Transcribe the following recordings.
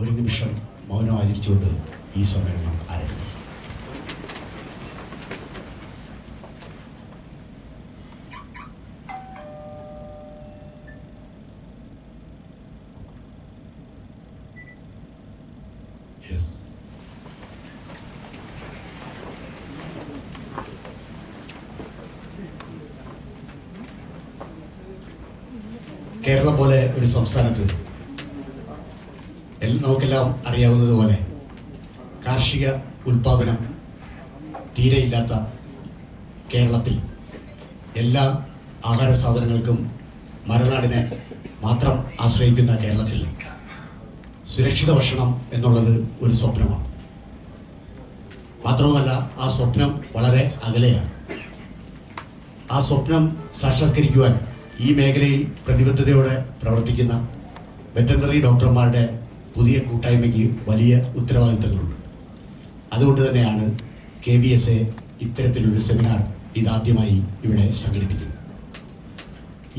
ഒരു നിമിഷം മൗനം ആചരിച്ചുകൊണ്ട് ഈ സമ്മേളനം ആരംഭിക്കും. കേരളം പോലെ ഒരു സംസ്ഥാനത്ത് നമുക്കെല്ലാം അറിയാവുന്നതുപോലെ കാർഷിക ഉൽപാദനം തീരെയില്ലാത്ത കേരളത്തിൽ എല്ലാ ആഹാര സാധനങ്ങൾക്കും മലനാടിനെ മാത്രം ആശ്രയിക്കുന്ന കേരളത്തിൽ സുരക്ഷിത ഭക്ഷണം എന്നുള്ളത് ഒരു സ്വപ്നമാണ്. മാത്രവുമല്ല, ആ സ്വപ്നം വളരെ അകലെയാണ്. ആ സ്വപ്നം സാക്ഷാത്കരിക്കുവാൻ ഈ മേഖലയിൽ പ്രതിബദ്ധതയോടെ പ്രവർത്തിക്കുന്ന വെറ്ററിനറി ഡോക്ടർമാരുടെ പുതിയ കൂട്ടായ്മയ്ക്ക് വലിയ ഉത്തരവാദിത്തങ്ങളുണ്ട്. അതുകൊണ്ട് തന്നെയാണ് KBSA ഇത്തരത്തിലൊരു സെമിനാർ ഇതാദ്യമായി ഇവിടെ സംഘടിപ്പിക്കുന്നത്.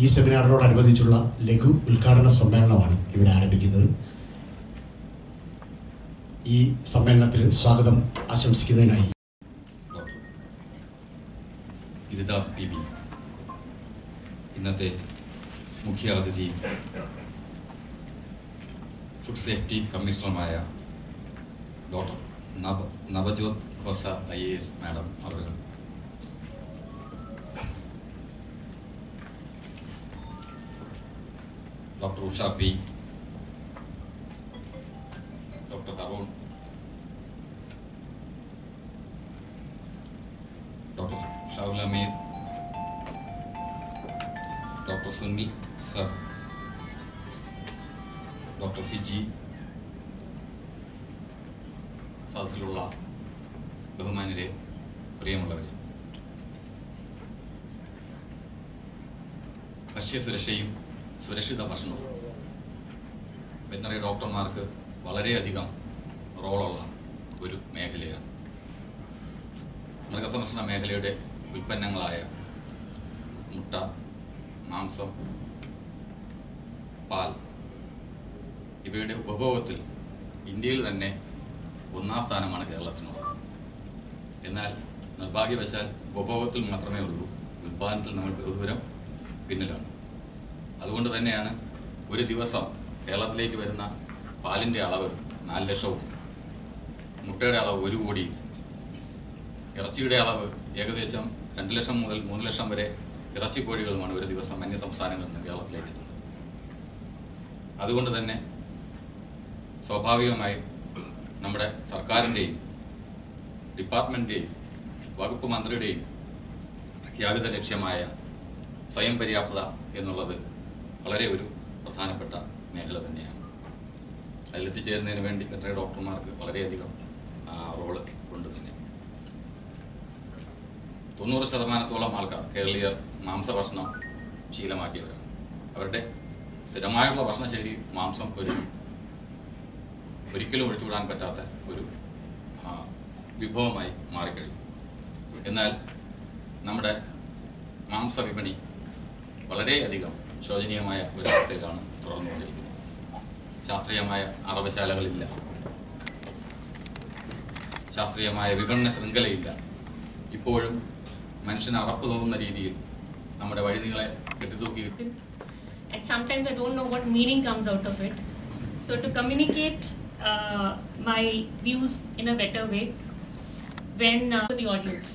ഈ സെമിനാറിനോടനുബന്ധിച്ചുള്ള ലഘു ഉദ്ഘാടന സമ്മേളനമാണ് ഇവിടെ ആരംഭിക്കുന്നത്. ഈ സമ്മേളനത്തിൽ സ്വാഗതം ആശംസിക്കുന്നതിനായി ഗിരിദാസ് PB, ഇന്നത്തെ മുഖ്യ അതിഥി ഫുഡ് സേഫ്റ്റി കമ്മീഷണറുമായ doctor Navjot Khosa IAS madam അവർ, doctor Usha P, doctor Arun, doctor Shahul Hameed, doctor Sunil sir, doctor Fiji, സദസ്സിലുള്ള ബഹുമാന്യരെ, പ്രിയമുള്ളവരെ, ഭക്ഷ്യസുരക്ഷയും സുരക്ഷിത ഭക്ഷണവും വെറ്ററിനറി ഡോക്ടർമാർക്ക് വളരെയധികം റോളുള്ള ഒരു മേഖലയാണ്. മൃഗസംരക്ഷണ മേഖലയുടെ ഉൽപ്പന്നങ്ങളായ മുട്ട, മാംസം, പാൽ ഇവയുടെ ഉപഭോഗത്തിൽ ഇന്ത്യയിൽ തന്നെ ഒന്നാം സ്ഥാനമാണ് കേരളത്തിനുള്ളത്. എന്നാൽ നിർഭാഗ്യവശാൽ ഉപഭോഗത്തിൽ മാത്രമേ ഉള്ളൂ, ഉൽപ്പാദനത്തിൽ നമ്മൾ ബഹുദൂരം പിന്നിലാണ്. അതുകൊണ്ട് തന്നെയാണ് ഒരു ദിവസം കേരളത്തിലേക്ക് വരുന്ന പാലിൻ്റെ അളവ് 4 ലക്ഷവും മുട്ടയുടെ അളവ് 1 കോടി, ഇറച്ചിയുടെ അളവ് ഏകദേശം 2 ലക്ഷം മുതൽ 3 ലക്ഷം വരെ ഇറച്ചിക്കോഴികളുമാണ് ഒരു ദിവസം അന്യ സംസ്ഥാനങ്ങളിൽ നിന്ന് കേരളത്തിലേക്ക് എത്തുന്നത്. അതുകൊണ്ട് തന്നെ സ്വാഭാവികമായി നമ്മുടെ സർക്കാരിൻ്റെയും ഡിപ്പാർട്ട്മെൻറ്റിൻ്റെയും വകുപ്പ് മന്ത്രിയുടെയും പ്രഖ്യാപിത ലക്ഷ്യമായ സ്വയം പര്യാപ്തത എന്നുള്ളത് വളരെ ഒരു പ്രധാനപ്പെട്ട മേഖല തന്നെയാണ്. അതിലെത്തിച്ചേരുന്നതിന് വേണ്ടി വെറ്ററിനറി ഡോക്ടർമാർക്ക് വളരെയധികം റോള് ഉണ്ട് തന്നെ. 90% ആൾക്കാർ കേരളീയർ മാംസഭക്ഷണം ശീലമാക്കിയവരാണ്. അവരുടെ സ്ഥിരമായുള്ള ഭക്ഷണശൈലി മാംസം ഒരിക്കലും ഒഴിച്ചുവിടാൻ പറ്റാത്ത ഒരു വിഭവമായി മാറിക്കഴിഞ്ഞു. എന്നാൽ നമ്മുടെ മാംസവിപണി വളരെയധികം ശോചനീയമായ ഒരവസ്ഥയിലാണ് തുടർന്നുകൊണ്ടിരിക്കുന്നത്. ശാസ്ത്രീയമായ അറവശാലകളില്ല, ശാസ്ത്രീയമായ വിപണന ശൃംഖലയില്ല. ഇപ്പോഴും മനുഷ്യന് അറപ്പ് തോന്നുന്ന രീതിയിൽ നമ്മുടെ വഴികളെ കെട്ടിത്തൂക്കി. And sometimes I don't know what meaning comes out of it. So to communicate my views in a better way, when the audience.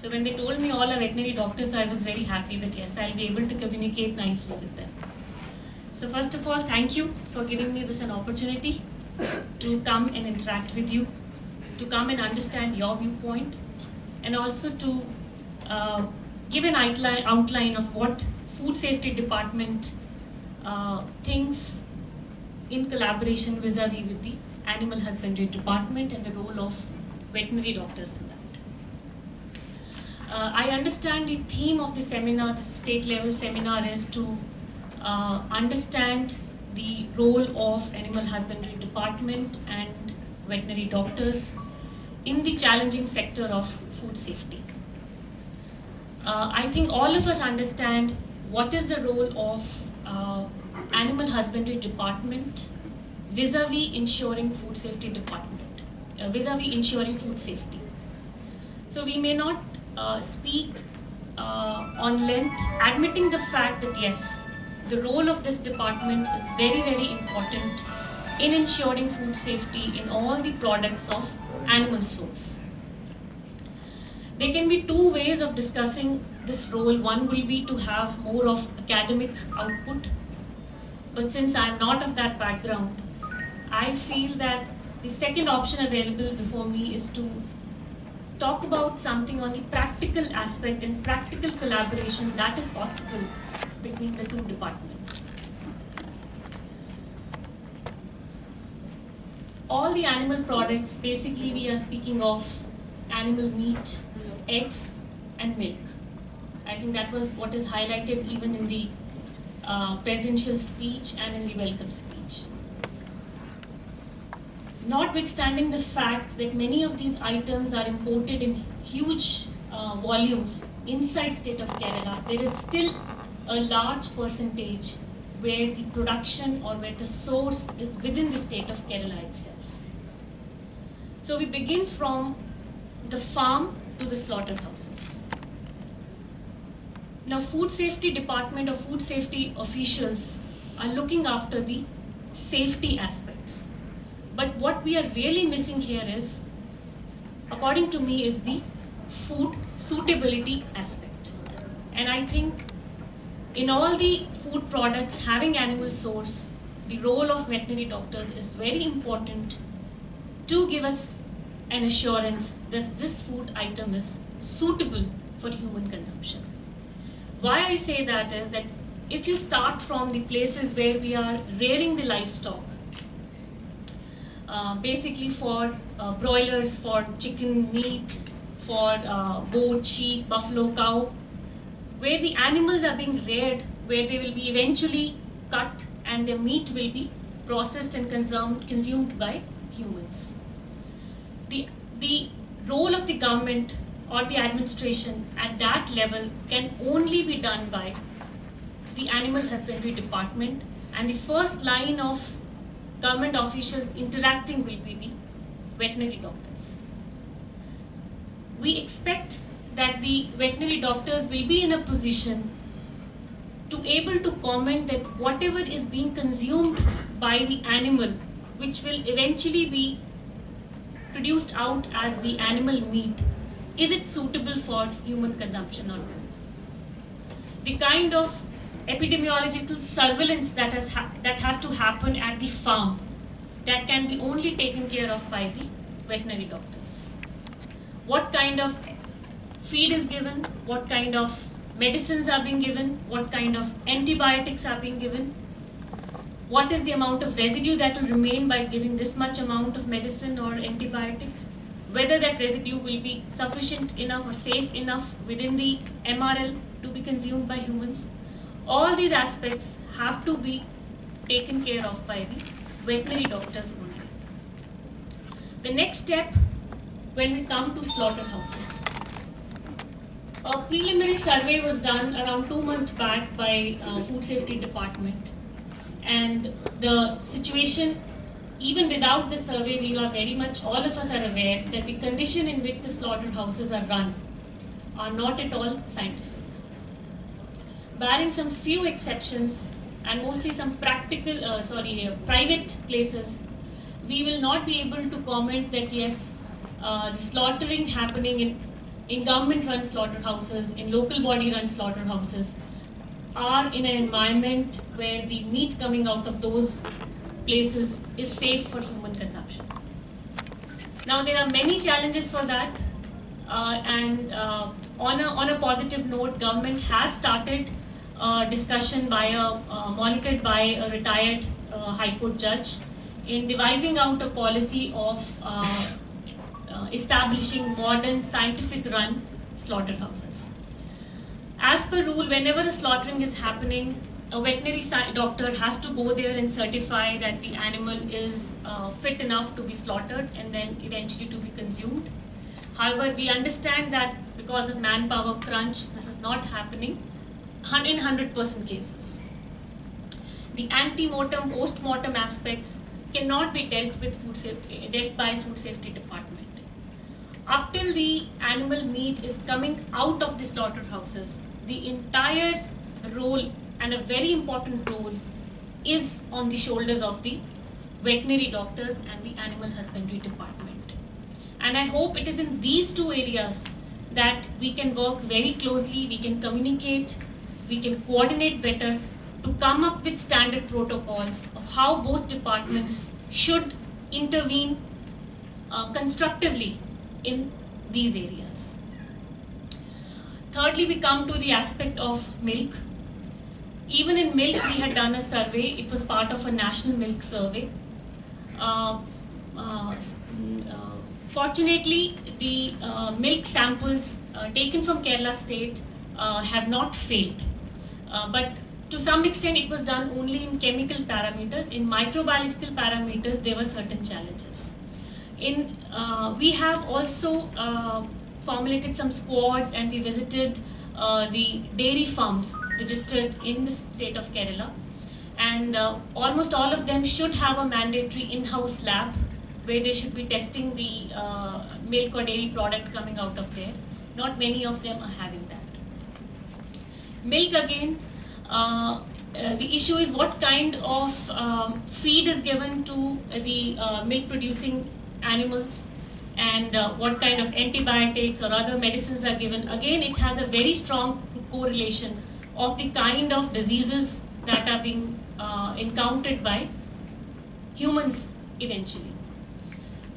So when they told me all are veterinary doctors, I was very happy that yes, I'll be able to communicate nicely with them. So first of all, thank you for giving me this an opportunity to come and interact with you, to come and understand your viewpoint, and also to give an outline of what Food Safety Department thinks in collaboration vis-a-vis with the Animal Husbandry Department and the role of veterinary doctors in that. I understand the theme of the seminar, the state level seminar, is to understand the role of Animal Husbandry Department and veterinary doctors in the challenging sector of food safety. I think all of us understand what is the role of Animal Husbandry Department vis-a-vis ensuring food safety department, vis-a-vis ensuring food safety. So we may not speak on length, admitting the fact that yes, the role of this department is very, very important in ensuring food safety in all the products of animal source. There can be two ways of discussing this role. One will be to have more of academic output, but since I am not of that background, I feel that the second option available before me is to talk about something on the practical aspect and practical collaboration that is possible between the two departments. All the animal products, basically we are speaking of animal meat, eggs and milk. I think that was what is highlighted even in the presidential speech and in the welcome speech. Notwithstanding the fact that many of these items are imported in huge volumes inside state of Kerala, there is still a large percentage where the production or where the source is within the state of Kerala itself. So we begin from the farm to the slaughterhouses. Now, food safety department or food safety officials are looking after the safety aspects. But what we are really missing here is, according to me, is the food suitability aspect. And I think in all the food products having animal source, the role of veterinary doctors is very important to give us an assurance that this food item is suitable for human consumption. Why I say that is that if you start from the places where we are rearing the livestock, basically for broilers, for chicken meat, for goat, sheep, buffalo, cow, where the animals are being reared, where they will be eventually cut and their meat will be processed and consumed by humans. The role of the government or the administration at that level can only be done by the animal husbandry department, and the first line of government officials interacting will be the veterinary doctors. We expect that the veterinary doctors will be in a position to able to comment that whatever is being consumed by the animal, which will eventually be produced out as the animal meat, is it suitable for human consumption or not? The kind of epidemiological surveillance that has to happen at the farm, that can be only taken care of by the veterinary doctors. What kind of feed is given, what kind of medicines are being given, what kind of antibiotics are being given, what is the amount of residue that will remain by giving this much amount of medicine or antibiotic, whether that residue will be sufficient enough or safe enough within the MRL to be consumed by humans. All these aspects have to be taken care of by the veterinary doctors only. The next step, when we come to slaughterhouses. A preliminary survey was done around 2 months back by Food Safety Department. And the situation, even without the survey, we are very much, all of us are aware that the condition in which the slaughterhouses are run are not at all scientific. Barring some few exceptions and mostly some private places, we will not be able to comment that yes, the slaughtering happening in government-run slaughterhouses, in local body-run slaughterhouses, are in an environment where the meat coming out of those places is safe for human consumption. Now there are many challenges for that, and on a positive note, government has started discussion monitored by a retired High Court judge in devising out a policy of establishing modern scientific run slaughterhouses. As per rule, whenever a slaughtering is happening, a veterinary doctor has to go there and certify that the animal is fit enough to be slaughtered and then eventually to be consumed. However, we understand that because of manpower crunch, this is not happening in 100% cases. The ante-mortem, post-mortem aspects cannot be dealt by food safety department. Up till the animal meat is coming out of the slaughterhouses, the entire role, and a very important role, is on the shoulders of the veterinary doctors and the animal husbandry department. And I hope it is in these two areas that we can work very closely, we can communicate, we can coordinate better to come up with standard protocols of how both departments should intervene constructively in these areas. Thirdly, we come to the aspect of milk. Even in milk, we had done a survey. It was part of a national milk survey. Fortunately, the milk samples taken from Kerala state have not failed. But to some extent, it was done only in chemical parameters. In microbiological parameters, there were certain challenges. We have also formulated some squads, and we visited the dairy farms registered in the state of Kerala, and almost all of them should have a mandatory in-house lab where they should be testing the milk or dairy product coming out of there. Not many of them are having that. Milk again, the issue is what kind of feed is given to the milk producing animals, and what kind of antibiotics or other medicines are given. Again, it has a very strong correlation of the kind of diseases that are being encountered by humans eventually.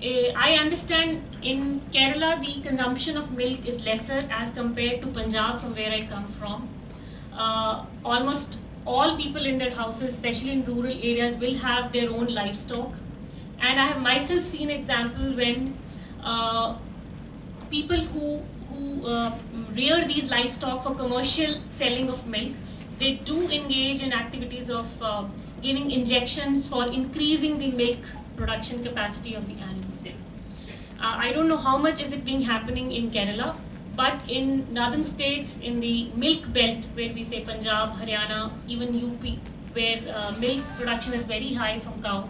I understand in Kerala the consumption of milk is lesser as compared to Punjab, from where I come from. Almost all people in their houses, especially in rural areas, will have their own livestock. And I have myself seen example when people who rear these livestock for commercial selling of milk, they do engage in activities of giving injections for increasing the milk production capacity of the animal. I don't know how much is it being happening in Kerala, but in northern states, in the milk belt, where we say Punjab, Haryana, even UP, where milk production is very high from cow,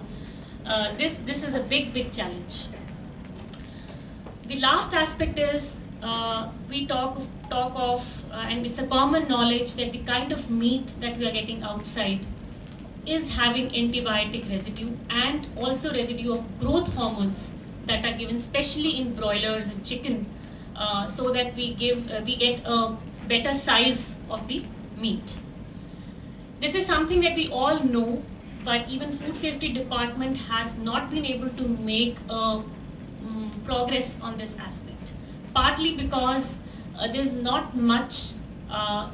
this is a big challenge. The last aspect is we talk of and it's a common knowledge that the kind of meat that we are getting outside is having antibiotic residue and also residue of growth hormones that are given, especially in broilers and chicken, so that we get a better size of the meat. This is something that we all know, but even food safety department has not been able to make progress on this aspect. Partly because there's not much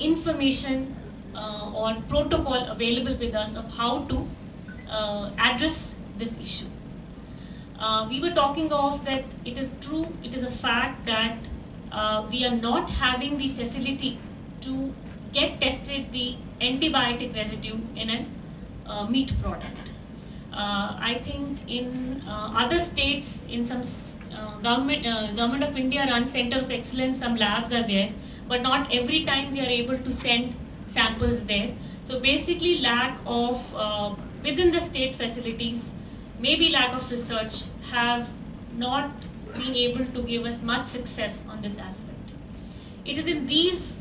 information or protocol available with us of how to address this issue. We were talking of that it is true, it is a fact that we are not having the facility to get tested the antibiotic residue in a meat product. I think in other states, in some Government of India run Center of Excellence, some labs are there, but not every time we are able to send samples there. So basically lack of, within the state facilities, maybe lack of research, have not been able to give us much success on this aspect. It is in these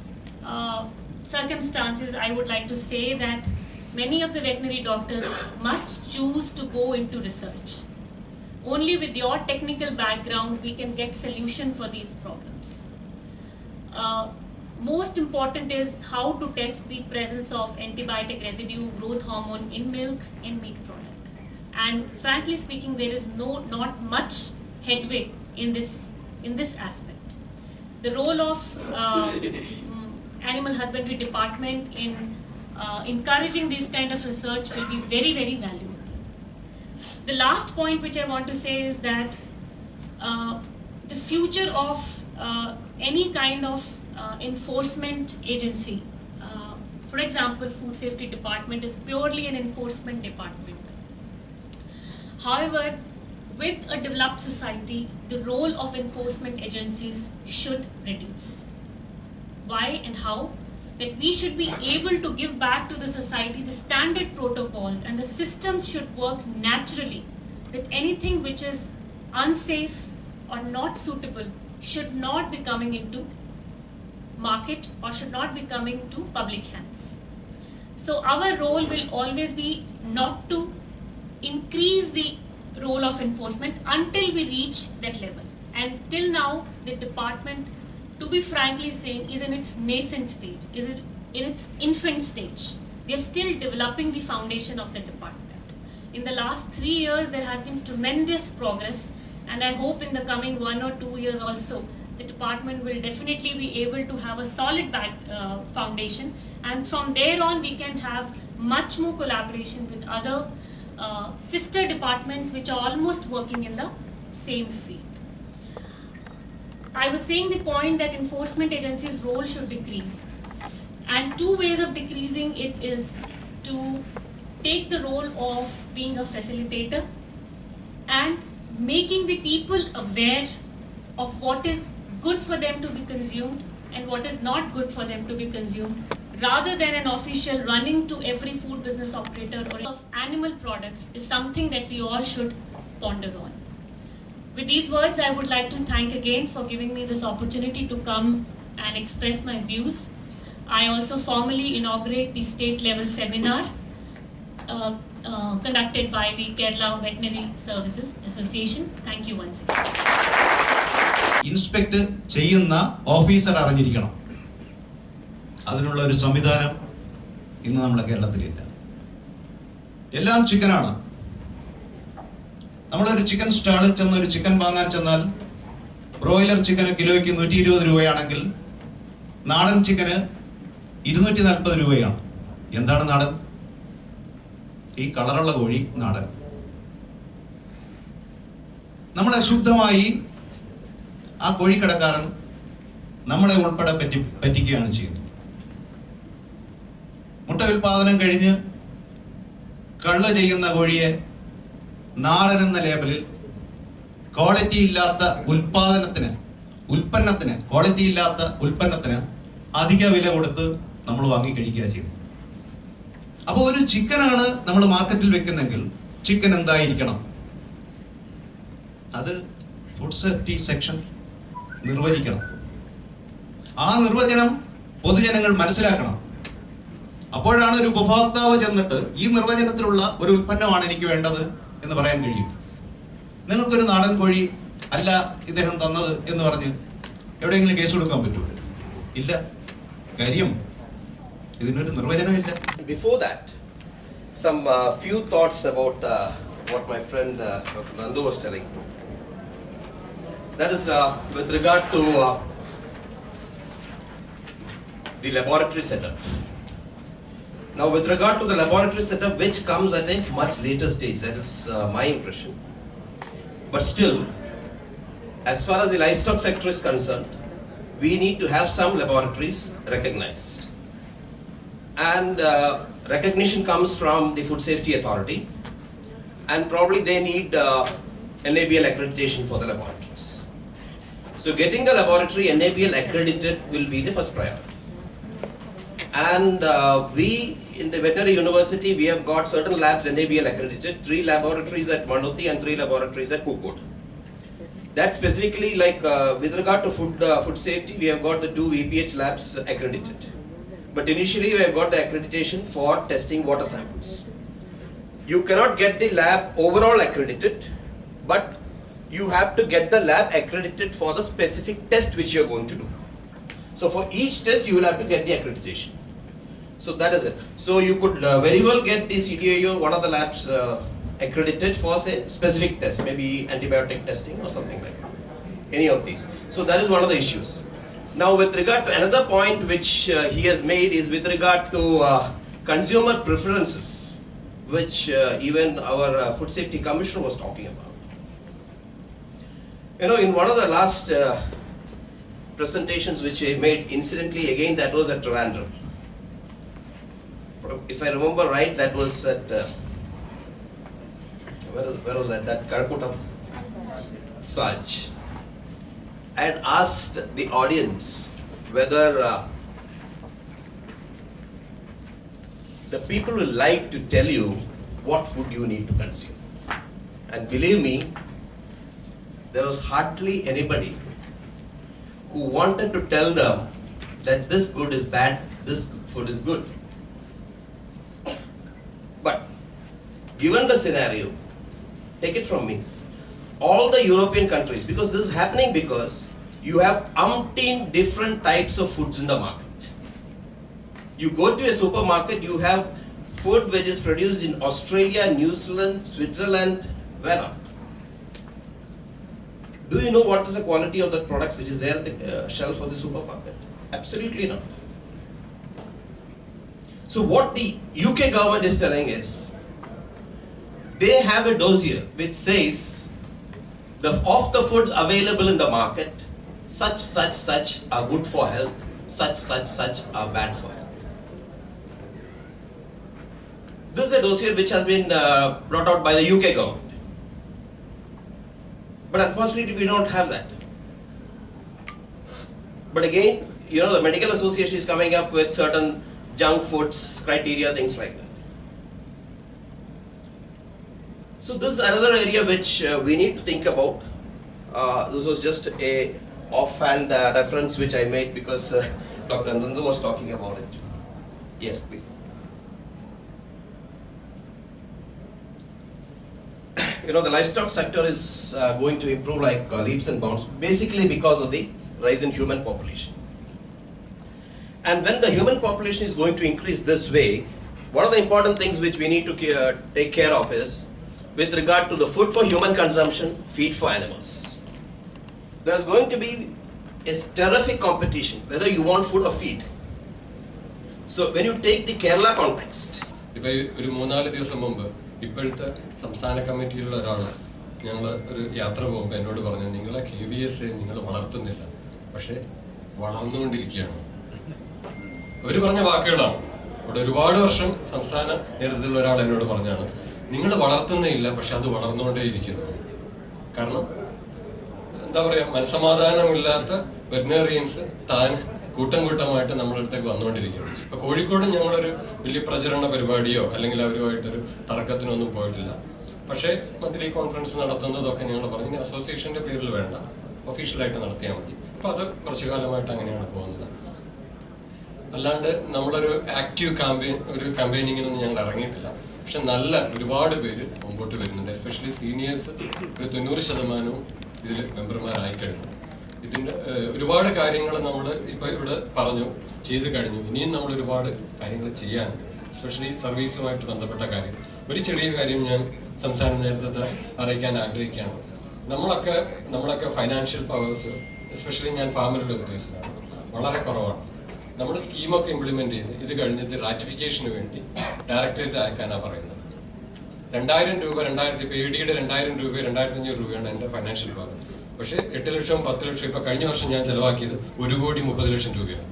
circumstances, I would like to say that many of the veterinary doctors must choose to go into research. Only with your technical background we can get solution for these problems. Most important is how to test the presence of antibiotic residue, growth hormone in milk, in meat product. And frankly speaking, there is not much headway in this aspect. The role of animal husbandry department in encouraging this kind of research will be very, very valuable. The last point which I want to say is that the future of any kind of enforcement agency, for example, Food Safety Department is purely an enforcement department. However, with a developed society, the role of enforcement agencies should reduce. Why and how? That we should be able to give back to the society the standard protocols, and the systems should work naturally that anything which is unsafe or not suitable should not be coming into market or should not be coming to public hands. So our role will always be not to increase the role of enforcement until we reach that level. And till now, the department, to be frankly saying, is in its nascent stage, is it in its infant stage. We are still developing the foundation of the department. In the last 3 years, there has been tremendous progress, and I hope in the coming 1 or 2 years also, the department will definitely be able to have a solid foundation, and from there on we can have much more collaboration with other sister departments which are almost working in the same field. I was saying the point that enforcement agencies' role should decrease, and 2 ways of decreasing it is to take the role of being a facilitator and making the people aware of what is good for them to be consumed and what is not good for them to be consumed, rather than an official running to every food business operator or of animal products, is something that we all should ponder on. With these words, I would like to thank again for giving me this opportunity to come and express my views. I also formally inaugurate the state level seminar conducted by the Kerala Veterinary Services Association. Thank you once again. Inspect ചെയ്യുന്ന officer അറിഞ്ഞിരിക്കണം. അതിനുള്ള ഒരു സംവിധാനം ഇന്ന് നമ്മുടെ കേരളത്തിലില്ല. എല്ലാം ചിക്കനാണ്. നമ്മളൊരു ചിക്കൻ സ്റ്റാളിൽ ചെന്ന് ഒരു ചിക്കൻ വാങ്ങാൻ ചെന്നാൽ ബ്രോയിലർ ചിക്കന് കിലോയ്ക്ക് 120 രൂപയാണെങ്കിൽ നാടൻ ചിക്കന് 240 രൂപയാണ്. എന്താണ് നാടൻ? ഈ കളറുള്ള കോഴി നാടൻ. നമ്മൾ അശുദ്ധമായി ആ കോഴിക്കടക്കാരൻ നമ്മളെ ഉൾപ്പെടെ പറ്റിക്കുകയാണ് ചെയ്യുന്നത്. മുട്ട ഉൽപാദനം കഴിഞ്ഞ് കള്ള് ചെയ്യുന്ന കോഴിയെ നാടൻ എന്ന ലേബലിൽ ക്വാളിറ്റി ഇല്ലാത്ത ഉൽപ്പന്നത്തിന് അധിക വില കൊടുത്ത് നമ്മൾ വാങ്ങി കഴിക്കുക ചെയ്യുന്നു. അപ്പോൾ ഒരു ചിക്കനാണ് നമ്മൾ മാർക്കറ്റിൽ വെക്കുന്നെങ്കിൽ ചിക്കൻ എന്തായിരിക്കണം? അത് ഫുഡ് സേഫ്റ്റി സെക്ഷൻ നിർവചിക്കണം. ആ നിർവചനം പൊതുജനങ്ങൾ മനസ്സിലാക്കണം. അപ്പോഴാണ് ഒരു ഉപഭോക്താവ് ചെന്നിട്ട് ഈ നിർവചനത്തിലുള്ള ഒരു ഉൽപ്പന്നമാണ് എനിക്ക് വേണ്ടത് എന്ന് പറയാൻ കഴിയും. നിങ്ങൾക്കൊരു നാടൻ കോഴി അല്ല ഇദ്ദേഹം തന്നത് എന്ന് പറഞ്ഞ് എവിടെയെങ്കിലും കേസ് കൊടുക്കാൻ പറ്റുമോ? ഇല്ല. കാര്യം ഇതിനൊരു നിർവചനമില്ല. Before that, some few thoughts about what my friend Dr. Nandu was telling. That is with regard to the laboratory setup. Now, with regard to the laboratory setup, which comes at a much later stage, that is my impression. But still, as far as the livestock sector is concerned, we need to have some laboratories recognized. And recognition comes from the Food Safety Authority, and probably they need NABL accreditation for the laboratories. So getting the laboratory NABL accredited will be the first priority. And we in the veterinary university, we have got certain labs NABL accredited, 3 laboratories at Manuti and 3 laboratories at Kukod. That specifically, like with regard to food safety, we have got the 2 VPH labs accredited. But initially we have got the accreditation for testing water samples. You cannot get the lab overall accredited, but you have to get the lab accredited for the specific test which you are going to do. So for each test you will have to get the accreditation. So that is it. So you could very well get the CDIO, one of the labs accredited for say specific test, maybe antibiotic testing or something like that. Any of these. So that is one of the issues. Now with regard to another point which he has made is with regard to consumer preferences, which even our Food Safety Commissioner was talking about. You know, in one of the last presentations which he made, incidentally again that was at Trivandrum. If I remember right, that was at where was that? That Karakutam Saj. I had asked the audience whether the people will like to tell you what food you need to consume. And believe me, there was hardly anybody who wanted to tell them that this good is bad, this food is good. But given the scenario, take it from me, all the European countries, because this is happening because you have umpteen different types of foods in the market. You go to a supermarket, you have food which is produced in Australia, New Zealand, Switzerland, where not? Do you know what is the quality of the products which is there at the shelf of the supermarket? Absolutely not. So what the UK government is telling is, they have a dossier which says, of the foods available in the market, such are good for health, such are bad for health. This is a dossier which has been brought out by the UK government. But unfortunately, we don't have that. But again, you know, the medical association is coming up with certain junk foods criteria, things like that. So this is another area which we need to think about. This was just a offhand reference which I made because Dr. Nandu was talking about it. Yeah, please. You know, the livestock sector is going to improve like leaps and bounds, basically because of the rise in human population. And when the human population is going to increase this way, one of the important things which we need to take care of is, with regard to the food for human consumption, feed for animals. There's going to be a terrific competition, whether you want food or feed. So when you take the Kerala context, ഇപ്പോഴത്തെ സംസ്ഥാന കമ്മിറ്റിയിലുള്ള ഒരാൾ ഞങ്ങൾ ഒരു യാത്ര പോകുമ്പോൾ എന്നോട് പറഞ്ഞു, നിങ്ങളെ KVS നിങ്ങൾ വളർത്തുന്നില്ല, പക്ഷെ വളർന്നുകൊണ്ടിരിക്കുകയാണ്. അവർ പറഞ്ഞ വാക്കുകളാണ്. ഇവിടെ ഒരുപാട് വർഷം സംസ്ഥാന നേതൃത്വത്തിലുള്ള ഒരാൾ എന്നോട് പറഞ്ഞാണ്, നിങ്ങൾ വളർത്തുന്നില്ല, പക്ഷെ അത് വളർന്നുകൊണ്ടേയിരിക്കുന്നു. കാരണം എന്താ പറയാ, മനസ്സമാധാനമില്ലാത്ത വെറ്ററിനറിയൻസ് താൻ കൂട്ടം കൂട്ടമായിട്ട് നമ്മളടുത്തേക്ക് വന്നുകൊണ്ടിരിക്കുകയാണ്. ഇപ്പൊ കോഴിക്കോട് ഞങ്ങളൊരു വലിയ പ്രചരണ പരിപാടിയോ അല്ലെങ്കിൽ അവരുമായിട്ടൊരു തർക്കത്തിനൊന്നും പോയിട്ടില്ല. പക്ഷേ മന്ത്രി കോൺഫറൻസ് നടത്തുന്നതൊക്കെ ഞങ്ങൾ പറഞ്ഞു, അസോസിയേഷന്റെ പേരിൽ വേണ്ട, ഒഫീഷ്യലായിട്ട് നടത്തിയാൽ മതി. അപ്പൊ അത് കുറച്ചു കാലമായിട്ട് അങ്ങനെയാണ് പോകുന്നത്. അല്ലാണ്ട് നമ്മളൊരു ആക്റ്റീവ് ക്യാമ്പയിനിങ്ങിനൊന്നും ഞങ്ങൾ ഇറങ്ങിയിട്ടില്ല. പക്ഷെ നല്ല ഒരുപാട് പേര് മുമ്പോട്ട് വരുന്നുണ്ട്. എസ്പെഷ്യലി സീനിയേഴ്സ് ഒരു 90% ഇതിൽ മെമ്പർമാരായി കഴിഞ്ഞു. ഇതിന്റെ ഒരുപാട് കാര്യങ്ങൾ നമ്മൾ ഇപ്പൊ ഇവിടെ പറഞ്ഞു, ചെയ്തു കഴിഞ്ഞു. ഇനിയും നമ്മൾ ഒരുപാട് കാര്യങ്ങൾ ചെയ്യാനുണ്ട്, എസ്പെഷ്യലി സർവീസുമായിട്ട് ബന്ധപ്പെട്ട കാര്യം. ഒരു ചെറിയ കാര്യം ഞാൻ സംസ്ഥാന നേതൃത്വത്തെ അറിയിക്കാൻ ആഗ്രഹിക്കുകയാണ്. നമ്മളൊക്കെ ഫൈനാൻഷ്യൽ പവേഴ്സ്, എസ്പെഷ്യലി ഞാൻ ഫാമിലിയുടെ ഉദ്ദേശിച്ചാണ്, വളരെ കുറവാണ്. നമ്മുടെ സ്കീമൊക്കെ ഇംപ്ലിമെന്റ് ചെയ്ത് ഇത് കഴിഞ്ഞിട്ട് റാറ്റിഫിക്കേഷന് വേണ്ടി ഡയറക്ടറേറ്റ് അയക്കാനാണ് പറയുന്നത്. 2000 രൂപ, ADയുടെ 2000 രൂപ, 2500 രൂപയാണ് എൻ്റെ ഫൈനാൻഷ്യൽ പവർ. പക്ഷെ 8 ലക്ഷം 10 ലക്ഷം ഇപ്പൊ കഴിഞ്ഞ വർഷം ഞാൻ ചെലവാക്കിയത് 1,30,00,000 രൂപയാണ്.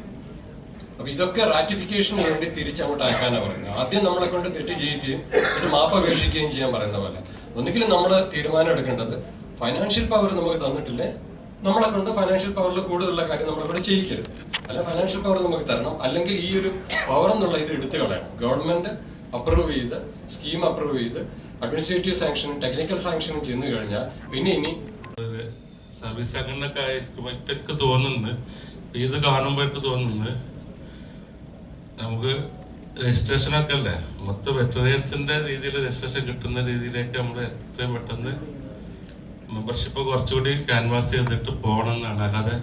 അപ്പൊ ഇതൊക്കെ റാറ്റിഫിക്കേഷന് വേണ്ടി തിരിച്ചങ്ങോട്ട് അയക്കാനാണ് പറയുന്നത്. ആദ്യം നമ്മളെ കൊണ്ട് തെറ്റ് ചെയ്യുകയും ഒരു മാപ്പ് അപേക്ഷിക്കുകയും ചെയ്യാൻ പറയുന്ന പോലെ. ഒന്നുകിലും നമ്മൾ തീരുമാനം എടുക്കേണ്ടത്, ഫൈനാൻഷ്യൽ പവർ നമുക്ക് തന്നിട്ടില്ലേ, നമ്മളെ കൊണ്ട് ഫൈനാൻഷ്യൽ പവറിൽ കൂടുതലുള്ള കാര്യം നമ്മളെ കൊണ്ട് ചെയ്യിക്കരുത്. അല്ല, ഫൈനാൻഷ്യൽ പവർ നമുക്ക് തരണം, അല്ലെങ്കിൽ ഈ ഒരു പവർ എന്നുള്ള ഇത് എടുത്തു കളയണം. ഗവൺമെന്റ് അപ്രൂവ് ചെയ്ത്, സ്കീം അപ്രൂവ് ചെയ്ത്, അഡ്മിനിസ്ട്രേറ്റീവ് സാങ്ഷനും ടെക്നിക്കൽ സാങ്ഷനും ചെന്ന് കഴിഞ്ഞാൽ പിന്നെ ഇനി സർവീസ് സംഘടനയൊക്കെ ആയിരിക്കും. എനിക്ക് തോന്നുന്നത്, ഇത് കാണുമ്പോൾ എനിക്ക് തോന്നുന്നത്, നമുക്ക് രജിസ്ട്രേഷനൊക്കെ അല്ലേ, മൊത്തം വെറ്ററിനറിയൻസിന്റെ രീതിയിൽ രജിസ്ട്രേഷൻ കിട്ടുന്ന രീതിയിലേക്ക് നമ്മൾ എത്രയും പെട്ടെന്ന് മെമ്പർഷിപ്പ് കുറച്ചുകൂടി ക്യാൻവാസ് ചെയ്തിട്ട് പോകണം എന്നാണ്. അല്ലാതെ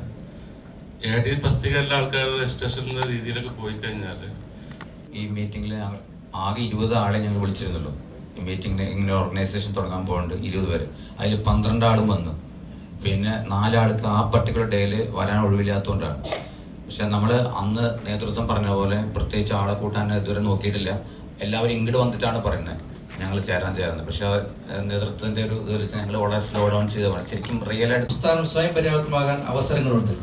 AD തസ്തികയിലെ ആൾക്കാർ രജിസ്ട്രേഷൻ രീതിയിലൊക്കെ പോയി കഴിഞ്ഞാൽ. ഈ മീറ്റിംഗിൽ ആകെ 20 ആളെ ഞങ്ങൾ വിളിച്ചിരുന്നുള്ളൂ. ഈ മീറ്റിംഗിന് ഇങ്ങനെ ഓർഗനൈസേഷൻ തുടങ്ങാൻ പോകുന്നുണ്ട്, 20 പേര്. അതിൽ 12 ആളും വന്നു. പിന്നെ 4 ആൾക്ക് ആ പർട്ടിക്കുലർ ഡേയിൽ വരാൻ ഒഴിവില്ലാത്തതുകൊണ്ടാണ്. പക്ഷെ നമ്മൾ അന്ന് നേതൃത്വം പറഞ്ഞ പോലെ പ്രത്യേകിച്ച് ആളെ കൂട്ടാൻ ഇതുവരെ നോക്കിയിട്ടില്ല. എല്ലാവരും ഇങ്ങോട്ട് വന്നിട്ടാണ് പറയുന്നത് ഞങ്ങൾ ചേരുന്നത്. പക്ഷെ നേതൃത്വത്തിൻ്റെ ഒരു ഇത് വെച്ച് ഞങ്ങൾ വളരെ സ്ലോ ഡൗൺ ചെയ്തതാണ്. ശരിക്കും റിയലായിട്ട് സംസ്ഥാനം സ്വയം പര്യാപ്തമാകാൻ അവസരങ്ങളുണ്ട്.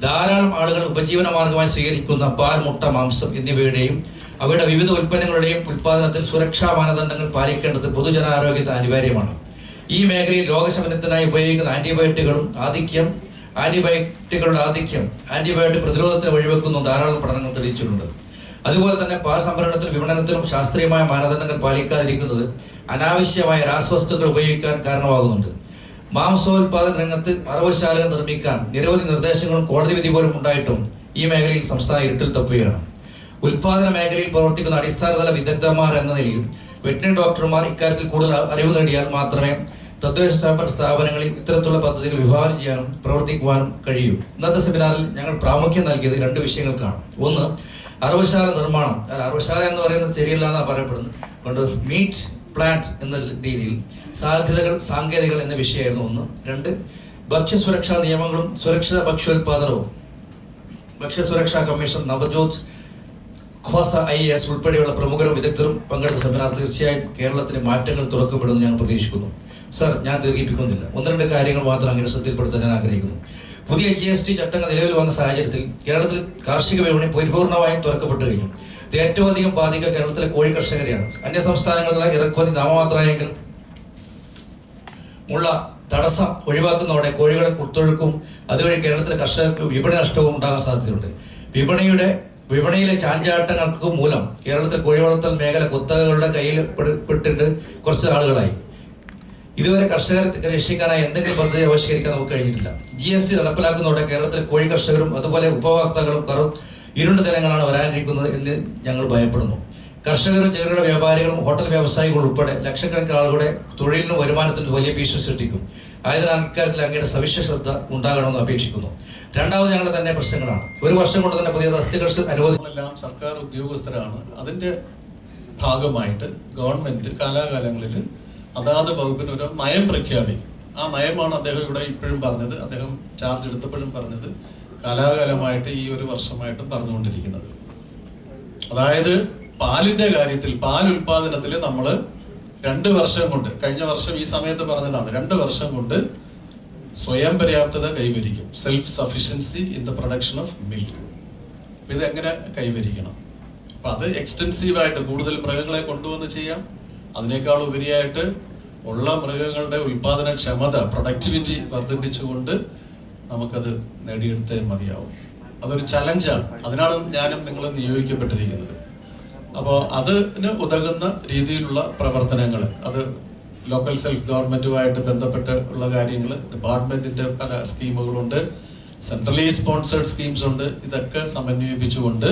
ധാരാളം ആളുകൾ ഉപജീവന മാർഗമായി സ്വീകരിക്കുന്ന പാൽ, മുട്ട, മാംസം എന്നിവയുടെയും അവയുടെ വിവിധ ഉൽപ്പന്നങ്ങളുടെയും ഉൽപ്പാദനത്തിൽ സുരക്ഷാ മാനദണ്ഡങ്ങൾ പാലിക്കേണ്ടത് പൊതുജനാരോഗ്യത്തിന് അനിവാര്യമാണ്. ഈ മേഖലയിൽ രോഗശമനത്തിനായി ഉപയോഗിക്കുന്ന ആന്റിബയോട്ടിക്കുകളുടെ ആധിക്യം ആന്റിബയോട്ടിക് പ്രതിരോധത്തിന് വഴിവെക്കുന്ന ധാരാളം പഠനങ്ങൾ തെളിയിച്ചിട്ടുണ്ട്. അതുപോലെ തന്നെ പാൽ സംഭരണത്തിലും വിപണനത്തിലും ശാസ്ത്രീയമായ മാനദണ്ഡങ്ങൾ പാലിക്കാതിരിക്കുന്നത് അനാവശ്യമായ രാസവസ്തുക്കൾ ഉപയോഗിക്കാൻ കാരണമാകുന്നുണ്ട്. മാംസോൽപാദന രംഗത്ത് അറവുശാലകൾ നിർമ്മിക്കാൻ നിരവധി നിർദ്ദേശങ്ങളും കോടതി വിധി പോലും ഉണ്ടായിട്ടും ഈ മേഖലയിൽ സംസ്ഥാനം ഇരുട്ടിൽ തപ്പുകയാണ്. ഉൽപാദന മേഖലയിൽ പ്രവർത്തിക്കുന്ന അടിസ്ഥാനതല വിദഗ്ധന്മാർ എന്ന നിലയിൽ വെറ്ററിനറി ഡോക്ടർമാർ ഇക്കാര്യത്തിൽ കൂടുതൽ അറിവ് നേടിയാൽ മാത്രമേ തദ്ദേശ സ്ഥാപനങ്ങളിൽ ഇത്തരത്തിലുള്ള പദ്ധതികൾ വിഭാവനം ചെയ്യാനും പ്രവർത്തിക്കുവാനും കഴിയൂ. ഇന്നത്തെ സെമിനാറിൽ ഞങ്ങൾ പ്രാമുഖ്യം നൽകിയത് 2 വിഷയങ്ങൾക്കാണ്. ഒന്ന്, അറവുശാല നിർമ്മാണം. അറവുശാല എന്ന് പറയുന്നത് ശരിയല്ല എന്നാണ് പറയപ്പെടുന്നത്. കൊണ്ട് മീറ്റ് പ്ലാന്റ് എന്ന രീതിയിൽ സാധ്യതകൾ, സാങ്കേതികൾ എന്ന വിഷയമായിരുന്നു ഒന്ന്. 2, ഭക്ഷ്യസുരക്ഷാ നിയമങ്ങളും സുരക്ഷിത ഭക്ഷ്യോൽപാദനവും. ഭക്ഷ്യസുരക്ഷാ കമ്മീഷൻ നവജോത് ഖോസ IAS ഉൾപ്പെടെയുള്ള പ്രമുഖരും വിദഗ്ധരും പങ്കെടുത്ത സെമിനാർ തീർച്ചയായും കേരളത്തിന് മാറ്റങ്ങൾ തുറക്കപ്പെടുമെന്ന് ഞാൻ പ്രതീക്ഷിക്കുന്നു. സർ, ഞാൻ ദീർഘിപ്പിക്കുന്നില്ല. 1-2 കാര്യങ്ങൾ മാത്രം അങ്ങനെ ശ്രദ്ധയിൽപ്പെടുത്താൻ ഞാൻ ആഗ്രഹിക്കുന്നു. പുതിയ GST ചട്ടങ്ങൾ നിലവിൽ വന്ന സാഹചര്യത്തിൽ കേരളത്തിൽ കാർഷിക വിപണി പരിപൂർണമായും തുറക്കപ്പെട്ടു കഴിഞ്ഞു. ഇത് ഏറ്റവും അധികം ബാധിക്കുക കേരളത്തിലെ കോഴി കർഷകരെയാണ്. അന്യ സംസ്ഥാനങ്ങളിലെ ഇറക്കുമതി നാമമാത്രമായെങ്കിലും ഉള്ള തടസ്സം ഒഴിവാക്കുന്നതോടെ കോഴികളെ കുത്തൊഴുക്കും അതുവഴി കേരളത്തിലെ കർഷകർക്ക് വിപണി നഷ്ടവും ഉണ്ടാകാൻ സാധ്യതയുണ്ട്. വിപണിയിലെ ചാഞ്ചാട്ടങ്ങൾക്ക് മൂലം കേരളത്തിൽ കോഴി വളർത്തൽ മേഖല കുത്തകകളുടെ കയ്യിൽ പെട്ടിട്ട് കുറച്ച് ആളുകളായി. ഇതുവരെ കർഷകരെ രക്ഷിക്കാനായി എന്തെങ്കിലും പദ്ധതി ആവിഷ്കരിക്കാൻ നമുക്ക് കഴിഞ്ഞിട്ടില്ല. GST നടപ്പിലാക്കുന്നതോടെ കേരളത്തിലെ കോഴി കർഷകരും അതുപോലെ ഉപഭോക്താക്കളും ഇരുണ്ട ദിനങ്ങളാണ് വരാനിരിക്കുന്നത് എന്ന് ഞങ്ങൾ ഭയപ്പെടുന്നു. കർഷകരും ചെറുകിട വ്യാപാരികളും ഹോട്ടൽ വ്യവസായികളും ഉൾപ്പെടെ ലക്ഷക്കണക്കിന് ആളുകളുടെ തൊഴിലിനും വരുമാനത്തിനും വലിയ ഭീഷണി സൃഷ്ടിക്കും. ആയതിനാൽ ഇക്കാര്യത്തിൽ അങ്ങയുടെ സവിശേഷ ശ്രദ്ധ ഉണ്ടാകണമെന്ന് അപേക്ഷിക്കുന്നു. 2ാമത് ഞങ്ങളുടെ തന്നെ പ്രശ്നങ്ങളാണ്. 1 വർഷം കൊണ്ട് തന്നെ പുതിയ തസ്തികകൾ എല്ലാം സർക്കാർ ഉദ്യോഗസ്ഥരാണ്. അതിന്റെ ഭാഗമായിട്ട് ഗവൺമെന്റ് കാലാകാലങ്ങളിൽ അതാത് വകുപ്പിന് ഒരു നയം പ്രഖ്യാപിക്കും. ആ നയമാണ് അദ്ദേഹം ഇവിടെ ഇപ്പോഴും പറഞ്ഞത്, അദ്ദേഹം ചാർജ് എടുത്തപ്പോഴും പറഞ്ഞത്, കാലാകാലമായിട്ട് ഈ 1 വർഷമായിട്ടും പറഞ്ഞുകൊണ്ടിരിക്കുന്നത്. അതായത് പാലിന്റെ കാര്യത്തിൽ, പാൽ ഉൽപാദനത്തിൽ നമ്മൾ 2 വർഷം കൊണ്ട്, കഴിഞ്ഞ വർഷം ഈ സമയത്ത് പറഞ്ഞതാണ്, 2 വർഷം കൊണ്ട് സ്വയം പര്യാപ്തത കൈവരിക്കും. Self sufficiency in the production of milk. ഇതെങ്ങനെ കൈവരിക്കണം? അപ്പൊ അത് എക്സ്റ്റൻസീവായിട്ട് കൂടുതൽ മൃഗങ്ങളെ കൊണ്ടുവന്ന് ചെയ്യാം. അതിനേക്കാൾ ഉപരിയായിട്ട് ഉള്ള മൃഗങ്ങളുടെ ഉൽപാദനക്ഷമത, പ്രൊഡക്ടിവിറ്റി വർദ്ധിപ്പിച്ചുകൊണ്ട് നമുക്കത് നേടിയെടുത്തേ മതിയാവും. അതൊരു ചലഞ്ചാണ്. അതിനാണ് ഞാനും നിങ്ങളും നിയോഗിക്കപ്പെട്ടിരിക്കുന്നത്. അപ്പോൾ അതിന് ഉതകുന്ന രീതിയിലുള്ള പ്രവർത്തനങ്ങൾ, അത് ലോക്കൽ സെൽഫ് ഗവൺമെന്റുമായിട്ട് ബന്ധപ്പെട്ടുള്ള കാര്യങ്ങൾ, ഡിപ്പാർട്ട്മെന്റിന്റെ പല സ്കീമുകളുണ്ട്, സെൻട്രലി സ്പോൺസേഡ് സ്കീംസ് ഉണ്ട്. ഇതൊക്കെ സമന്വയിപ്പിച്ചുകൊണ്ട്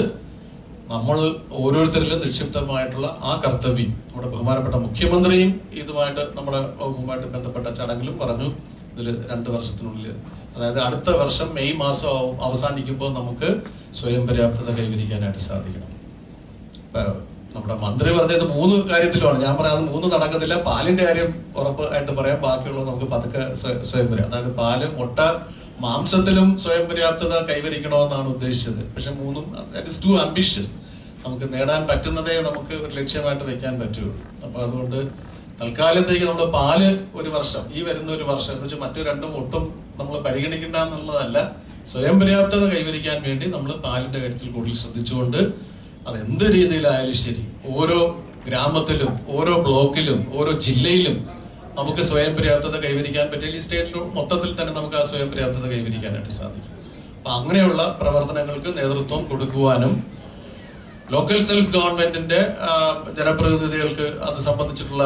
നമ്മൾ ഓരോരുത്തരിലും നിക്ഷിപ്തമായിട്ടുള്ള ആ കർത്തവ്യം, നമ്മുടെ ബഹുമാനപ്പെട്ട മുഖ്യമന്ത്രിയും ഇതുമായിട്ട് നമ്മുടെ വകുപ്പുമായിട്ട് ബന്ധപ്പെട്ട ചടങ്ങിലും പറഞ്ഞു, ഇതിൽ 2 വർഷത്തിനുള്ളിൽ, അതായത് അടുത്ത വർഷം മെയ് മാസം അവസാനിക്കുമ്പോൾ നമുക്ക് സ്വയം പര്യാപ്തത കൈവരിക്കാനായിട്ട് സാധിക്കണം. നമ്മുടെ മന്ത്രി പറഞ്ഞത് 3 കാര്യത്തിലുമാണ്. ഞാൻ പറയാം 3 നടക്കത്തില്ല. പാലിന്റെ കാര്യം ഉറപ്പായിട്ട് പറയാം, ബാക്കിയുള്ളത് നമുക്ക് പതുക്കെ സ്വയം പര്യാപ്തത, അതായത് പാല്, മുട്ട, മാംസത്തിലും സ്വയം പര്യാപ്തത കൈവരിക്കണമെന്നാണ് ഉദ്ദേശിച്ചത്. പക്ഷെ 3ഉം ടു ആംബിഷ്യസ്. നമുക്ക് നേടാൻ പറ്റുന്നതേ നമുക്ക് ഒരു ലക്ഷ്യമായിട്ട് വെക്കാൻ പറ്റുള്ളൂ. അപ്പൊ അതുകൊണ്ട് തൽക്കാലത്തേക്ക് നമ്മൾ പാല് 1 വർഷം, ഈ വരുന്ന 1 വർഷം എന്ന് വെച്ചാൽ മറ്റു 2ഉം ഒട്ടും നമ്മൾ പരിഗണിക്കേണ്ട എന്നുള്ളതല്ല, സ്വയം പര്യാപ്തത കൈവരിക്കാൻ വേണ്ടി നമ്മൾ പാലിന്റെ കാര്യത്തിൽ കൂടുതൽ ശ്രദ്ധിച്ചുകൊണ്ട് അതെന്ത് രീതിയിലായാലും ശരി, ഓരോ ഗ്രാമത്തിലും ഓരോ ബ്ലോക്കിലും ഓരോ ജില്ലയിലും നമുക്ക് സ്വയം പര്യാപ്തത കൈവരിക്കാൻ പറ്റില്ല. ഈ സ്റ്റേറ്റിൽ മൊത്തത്തിൽ തന്നെ നമുക്ക് ആ സ്വയം പര്യാപ്തത കൈവരിക്കാനായിട്ട് സാധിക്കും. അപ്പൊ അങ്ങനെയുള്ള പ്രവർത്തനങ്ങൾക്ക് നേതൃത്വം കൊടുക്കുവാനും ലോക്കൽ സെൽഫ് ഗവൺമെന്റിന്റെ ജനപ്രതിനിധികൾക്ക് അത് സംബന്ധിച്ചിട്ടുള്ള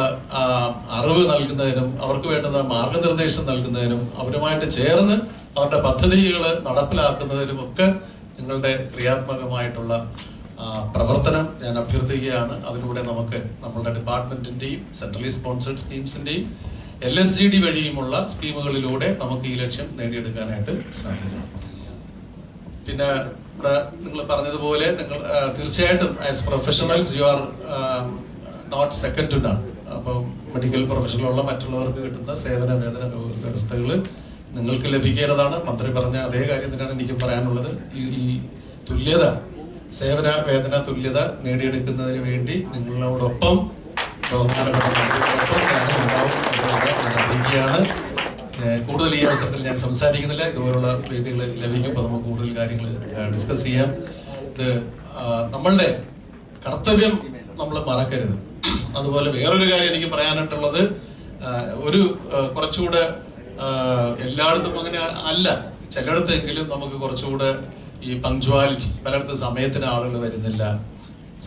അറിവ് നൽകുന്നതിനും അവർക്ക് വേണ്ടുന്ന മാർഗനിർദ്ദേശം നൽകുന്നതിനും അവരുമായിട്ട് ചേർന്ന് അവരുടെ പദ്ധതികൾ നടപ്പിലാക്കുന്നതിനും ഒക്കെ നിങ്ങളുടെ ക്രിയാത്മകമായിട്ടുള്ള പ്രവർത്തനം ഞാൻ അഭ്യർത്ഥിക്കുകയാണ്. അതിലൂടെ നമുക്ക് നമ്മളുടെ ഡിപ്പാർട്ട്മെന്റിന്റെയും സെൻട്രലി സ്പോൺസേഡ് സ്കീംസിന്റെയും LSGD വഴിയുമുള്ള സ്കീമുകളിലൂടെ നമുക്ക് ഈ ലക്ഷ്യം നേടിയെടുക്കാനായിട്ട് സാധിക്കും. പിന്നെ ഇവിടെ നിങ്ങൾ പറഞ്ഞതുപോലെ നിങ്ങൾ തീർച്ചയായിട്ടും as professionals you are not second to none. അപ്പം മെഡിക്കൽ പ്രൊഫഷനിലുള്ള മറ്റുള്ളവർക്ക് കിട്ടുന്ന സേവന വേതന വ്യവസ്ഥകൾ നിങ്ങൾക്ക് ലഭിക്കേണ്ടതാണ്. മന്ത്രി പറഞ്ഞ അതേ കാര്യം തന്നെയാണ് എനിക്ക് പറയാനുള്ളത്. ഈ തുല്യത, സേവന വേതന തുല്യത നേടിയെടുക്കുന്നതിന് വേണ്ടി നിങ്ങളോടൊപ്പം അറിയിക്കുകയാണ്. കൂടുതൽ ഈ അവസരത്തിൽ ഞാൻ സംസാരിക്കുന്നില്ല. ഇതുപോലുള്ള വേദികൾ ലഭിക്കുമ്പോൾ നമുക്ക് കൂടുതൽ കാര്യങ്ങൾ ഡിസ്കസ് ചെയ്യാം. ഇത് നമ്മളുടെ കർത്തവ്യം നമ്മൾ മറക്കരുത്. അതുപോലെ വേറൊരു കാര്യം എനിക്ക് പറയാനായിട്ടുള്ളത്, ഒരു കുറച്ചുകൂടെ എല്ലായിടത്തും അങ്ങനെ അല്ല, ചിലയിടത്തെങ്കിലും നമുക്ക് കുറച്ചുകൂടെ ഈ പങ്ക്ച്വാലിറ്റി, പലയിടത്തും സമയത്തിന് ആളുകൾ വരുന്നില്ല,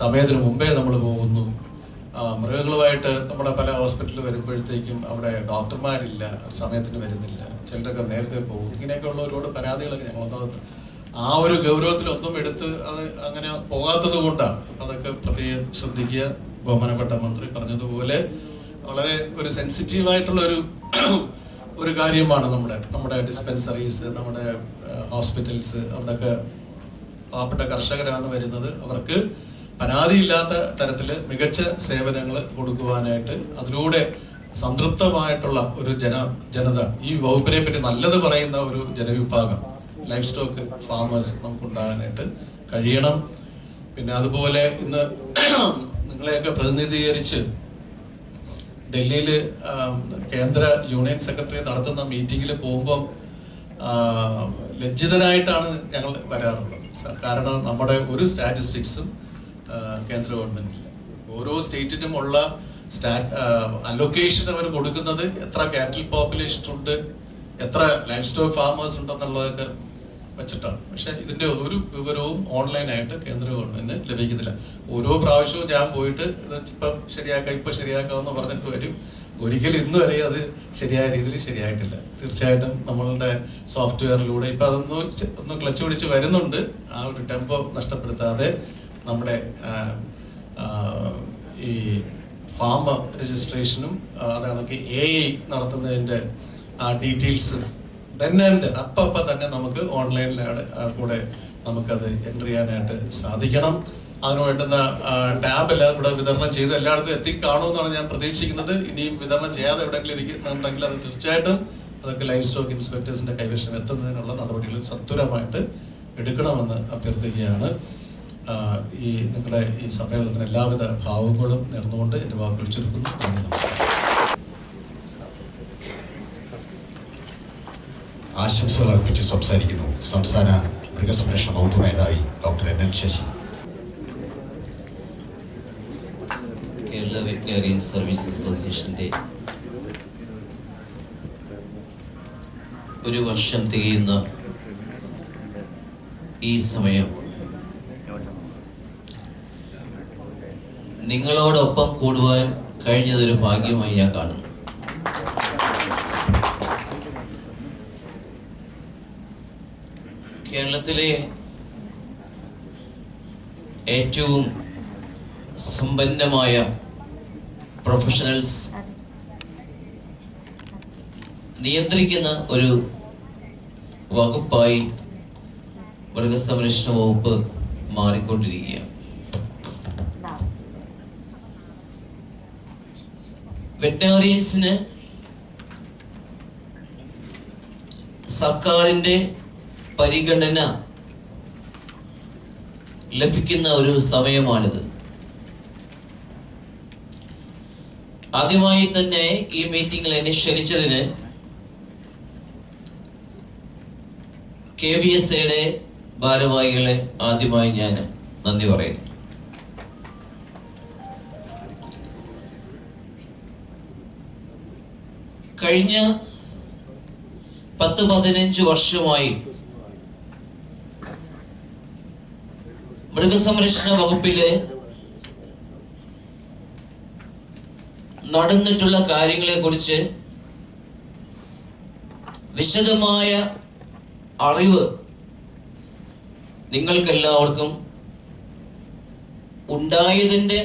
സമയത്തിന് മുമ്പേ നമ്മൾ പോകുന്നു, മൃഗങ്ങളുമായിട്ട് നമ്മുടെ പല ഹോസ്പിറ്റലിൽ വരുമ്പോഴത്തേക്കും അവിടെ ഡോക്ടർമാരില്ല, ഒരു സമയത്തിന് വരുന്നില്ല, ചിലരൊക്കെ നേരത്തെ പോകും. ഇങ്ങനെയൊക്കെയുള്ള ഒരുപാട് പരാതികളൊക്കെ ഞങ്ങളൊക്കെ ആ ഒരു ഗൗരവത്തിലൊന്നും എടുത്ത് അത് അങ്ങനെ പോകാത്തത് കൊണ്ടാണ്. അപ്പം അതൊക്കെ പ്രത്യേകം ശ്രദ്ധിക്കുക. ബഹുമാനപ്പെട്ട മന്ത്രി പറഞ്ഞതുപോലെ വളരെ ഒരു സെൻസിറ്റീവായിട്ടുള്ള ഒരു കാര്യമാണ് നമ്മുടെ ഡിസ്പെൻസറീസ്, നമ്മുടെ ഹോസ്പിറ്റൽസ്. അവിടെയൊക്കെ പാവപ്പെട്ട കർഷകരാണ് വരുന്നത്. അവർക്ക് പരാതിയില്ലാത്ത തരത്തിൽ മികച്ച സേവനങ്ങൾ കൊടുക്കുവാനായിട്ട് അതിലൂടെ സംതൃപ്തമായിട്ടുള്ള ഒരു ജനത, ഈ വകുപ്പിനെ പറ്റി നല്ലത് പറയുന്ന ഒരു ജനവിഭാഗം, ലൈഫ് സ്റ്റോക്ക് ഫാമേഴ്സ് നമുക്കുണ്ടാകാനായിട്ട് കഴിയണം. പിന്നെ അതുപോലെ ഇന്ന് നിങ്ങളെയൊക്കെ പ്രതിനിധീകരിച്ച് ഡൽഹിയിൽ കേന്ദ്ര യൂണിയൻ സെക്രട്ടറി നടത്തുന്ന മീറ്റിങ്ങിൽ പോകുമ്പം ലജ്ജിതനായിട്ടാണ് ഞങ്ങൾ വരാറുള്ളത്. കാരണം നമ്മുടെ ഒരു സ്റ്റാറ്റിസ്റ്റിക്സും കേന്ദ്ര ഗവൺമെന്റില്ല. ഓരോ സ്റ്റേറ്റിനും ഉള്ള അലൊക്കേഷൻ അവർ കൊടുക്കുന്നത് എത്ര കാറ്റൽ പോപ്പുലേഷൻ ഉണ്ട്, എത്ര ലൈഫ് സ്റ്റോക്ക് ഫാമേഴ്സ് ഉണ്ടെന്നുള്ളതൊക്കെ വെച്ചിട്ടാണ്. പക്ഷെ ഇതിന്റെ ഒരു വിവരവും ഓൺലൈനായിട്ട് കേന്ദ്ര ഗവൺമെന്റിന് ലഭിക്കുന്നില്ല. ഓരോ പ്രാവശ്യവും ഞാൻ പോയിട്ട് ഇപ്പൊ ശരിയാക്കാമെന്ന് പറഞ്ഞിട്ട് വരും. ഒരിക്കലും ഇന്ന് വരെ അത് ശരിയായ രീതിയിൽ ശരിയായിട്ടില്ല. തീർച്ചയായിട്ടും നമ്മളുടെ സോഫ്റ്റ്വെയറിലൂടെ ഇപ്പൊ ഒന്ന് ക്ലച്ച് പിടിച്ച് വരുന്നുണ്ട്. ആ ഒരു ടെമ്പോ നഷ്ടപ്പെടുത്താതെ നമ്മുടെ ഈ ഫാം രജിസ്ട്രേഷനും അതാണെങ്കിൽ AI നടത്തുന്നതിന്റെ ആ ഡീറ്റെയിൽസ് അപ്പം തന്നെ നമുക്ക് ഓൺലൈനിലൂടെ കൂടെ നമുക്കത് എൻ്റർ ചെയ്യാനായിട്ട് സാധിക്കണം. അതിന് വേണ്ടുന്ന ടാബ് എല്ലാം ഇവിടെ വിതരണം ചെയ്ത് എല്ലായിടത്തും എത്തിക്കാണുമെന്നാണ് ഞാൻ പ്രതീക്ഷിക്കുന്നത്. ഇനിയും വിതരണം ചെയ്യാതെ എവിടെയെങ്കിലും ഇരിക്കുന്നുണ്ടെങ്കിൽ അത് തീർച്ചയായിട്ടും അതൊക്കെ ലൈഫ് സ്റ്റോക്ക് ഇൻസ്പെക്ടേഴ്സിന്റെ കൈവശം എത്തുന്നതിനുള്ള നടപടികൾ സത്വരമായിട്ട് എടുക്കണമെന്ന് അഭ്യർത്ഥിക്കുകയാണ്. നിങ്ങളുടെ ഈ സമ്മേളനത്തിന് എല്ലാവിധ ഭാവങ്ങളും നേർന്നുകൊണ്ട് എൻ്റെ വാക്കുകൾ ചുരുക്കുന്നു. നന്ദി, നമസ്കാരം. ആശംസകൾ അർപ്പിച്ച് സംസാരിക്കുന്നു സംസ്ഥാന മൃഗസംരക്ഷണ വകുപ്പ് മേധാവി doctor NL Sasi. Kerala veterinary service അസോസിയേഷൻ്റെ ഒരു വർഷം തികയുന്ന ഈ സമയം നിങ്ങളോടൊപ്പം കൂടുവാൻ കഴിഞ്ഞതൊരു ഭാഗ്യമായി ഞാൻ കാണുന്നു. കേരളത്തിലെ ഏറ്റവും സമ്പന്നമായ പ്രൊഫഷണൽസ് നിയന്ത്രിക്കുന്ന ഒരു വകുപ്പായി മൃഗസംരക്ഷണ വകുപ്പ് മാറിക്കൊണ്ടിരിക്കുകയാണ്. വെറ്ററിനറിയൻസിന് സർക്കാരിൻ്റെ പരിഗണന ലഭിക്കുന്ന ഒരു സമയമാണിത്. ആദ്യമായി തന്നെ ഈ മീറ്റിംഗിൽ എന്നെ ക്ഷണിച്ചതിന് KVSAയുടെ ഭാരവാഹികളെ ആദ്യമായി ഞാൻ നന്ദി പറയുന്നു. കഴിഞ്ഞ 10-15 വർഷമായി മൃഗസംരക്ഷണ വകുപ്പില് നടന്നിട്ടുള്ള കാര്യങ്ങളെ കുറിച്ച് വിശദമായ അറിവ് നിങ്ങൾക്കെല്ലാവർക്കും ഉണ്ടായതിൻ്റെ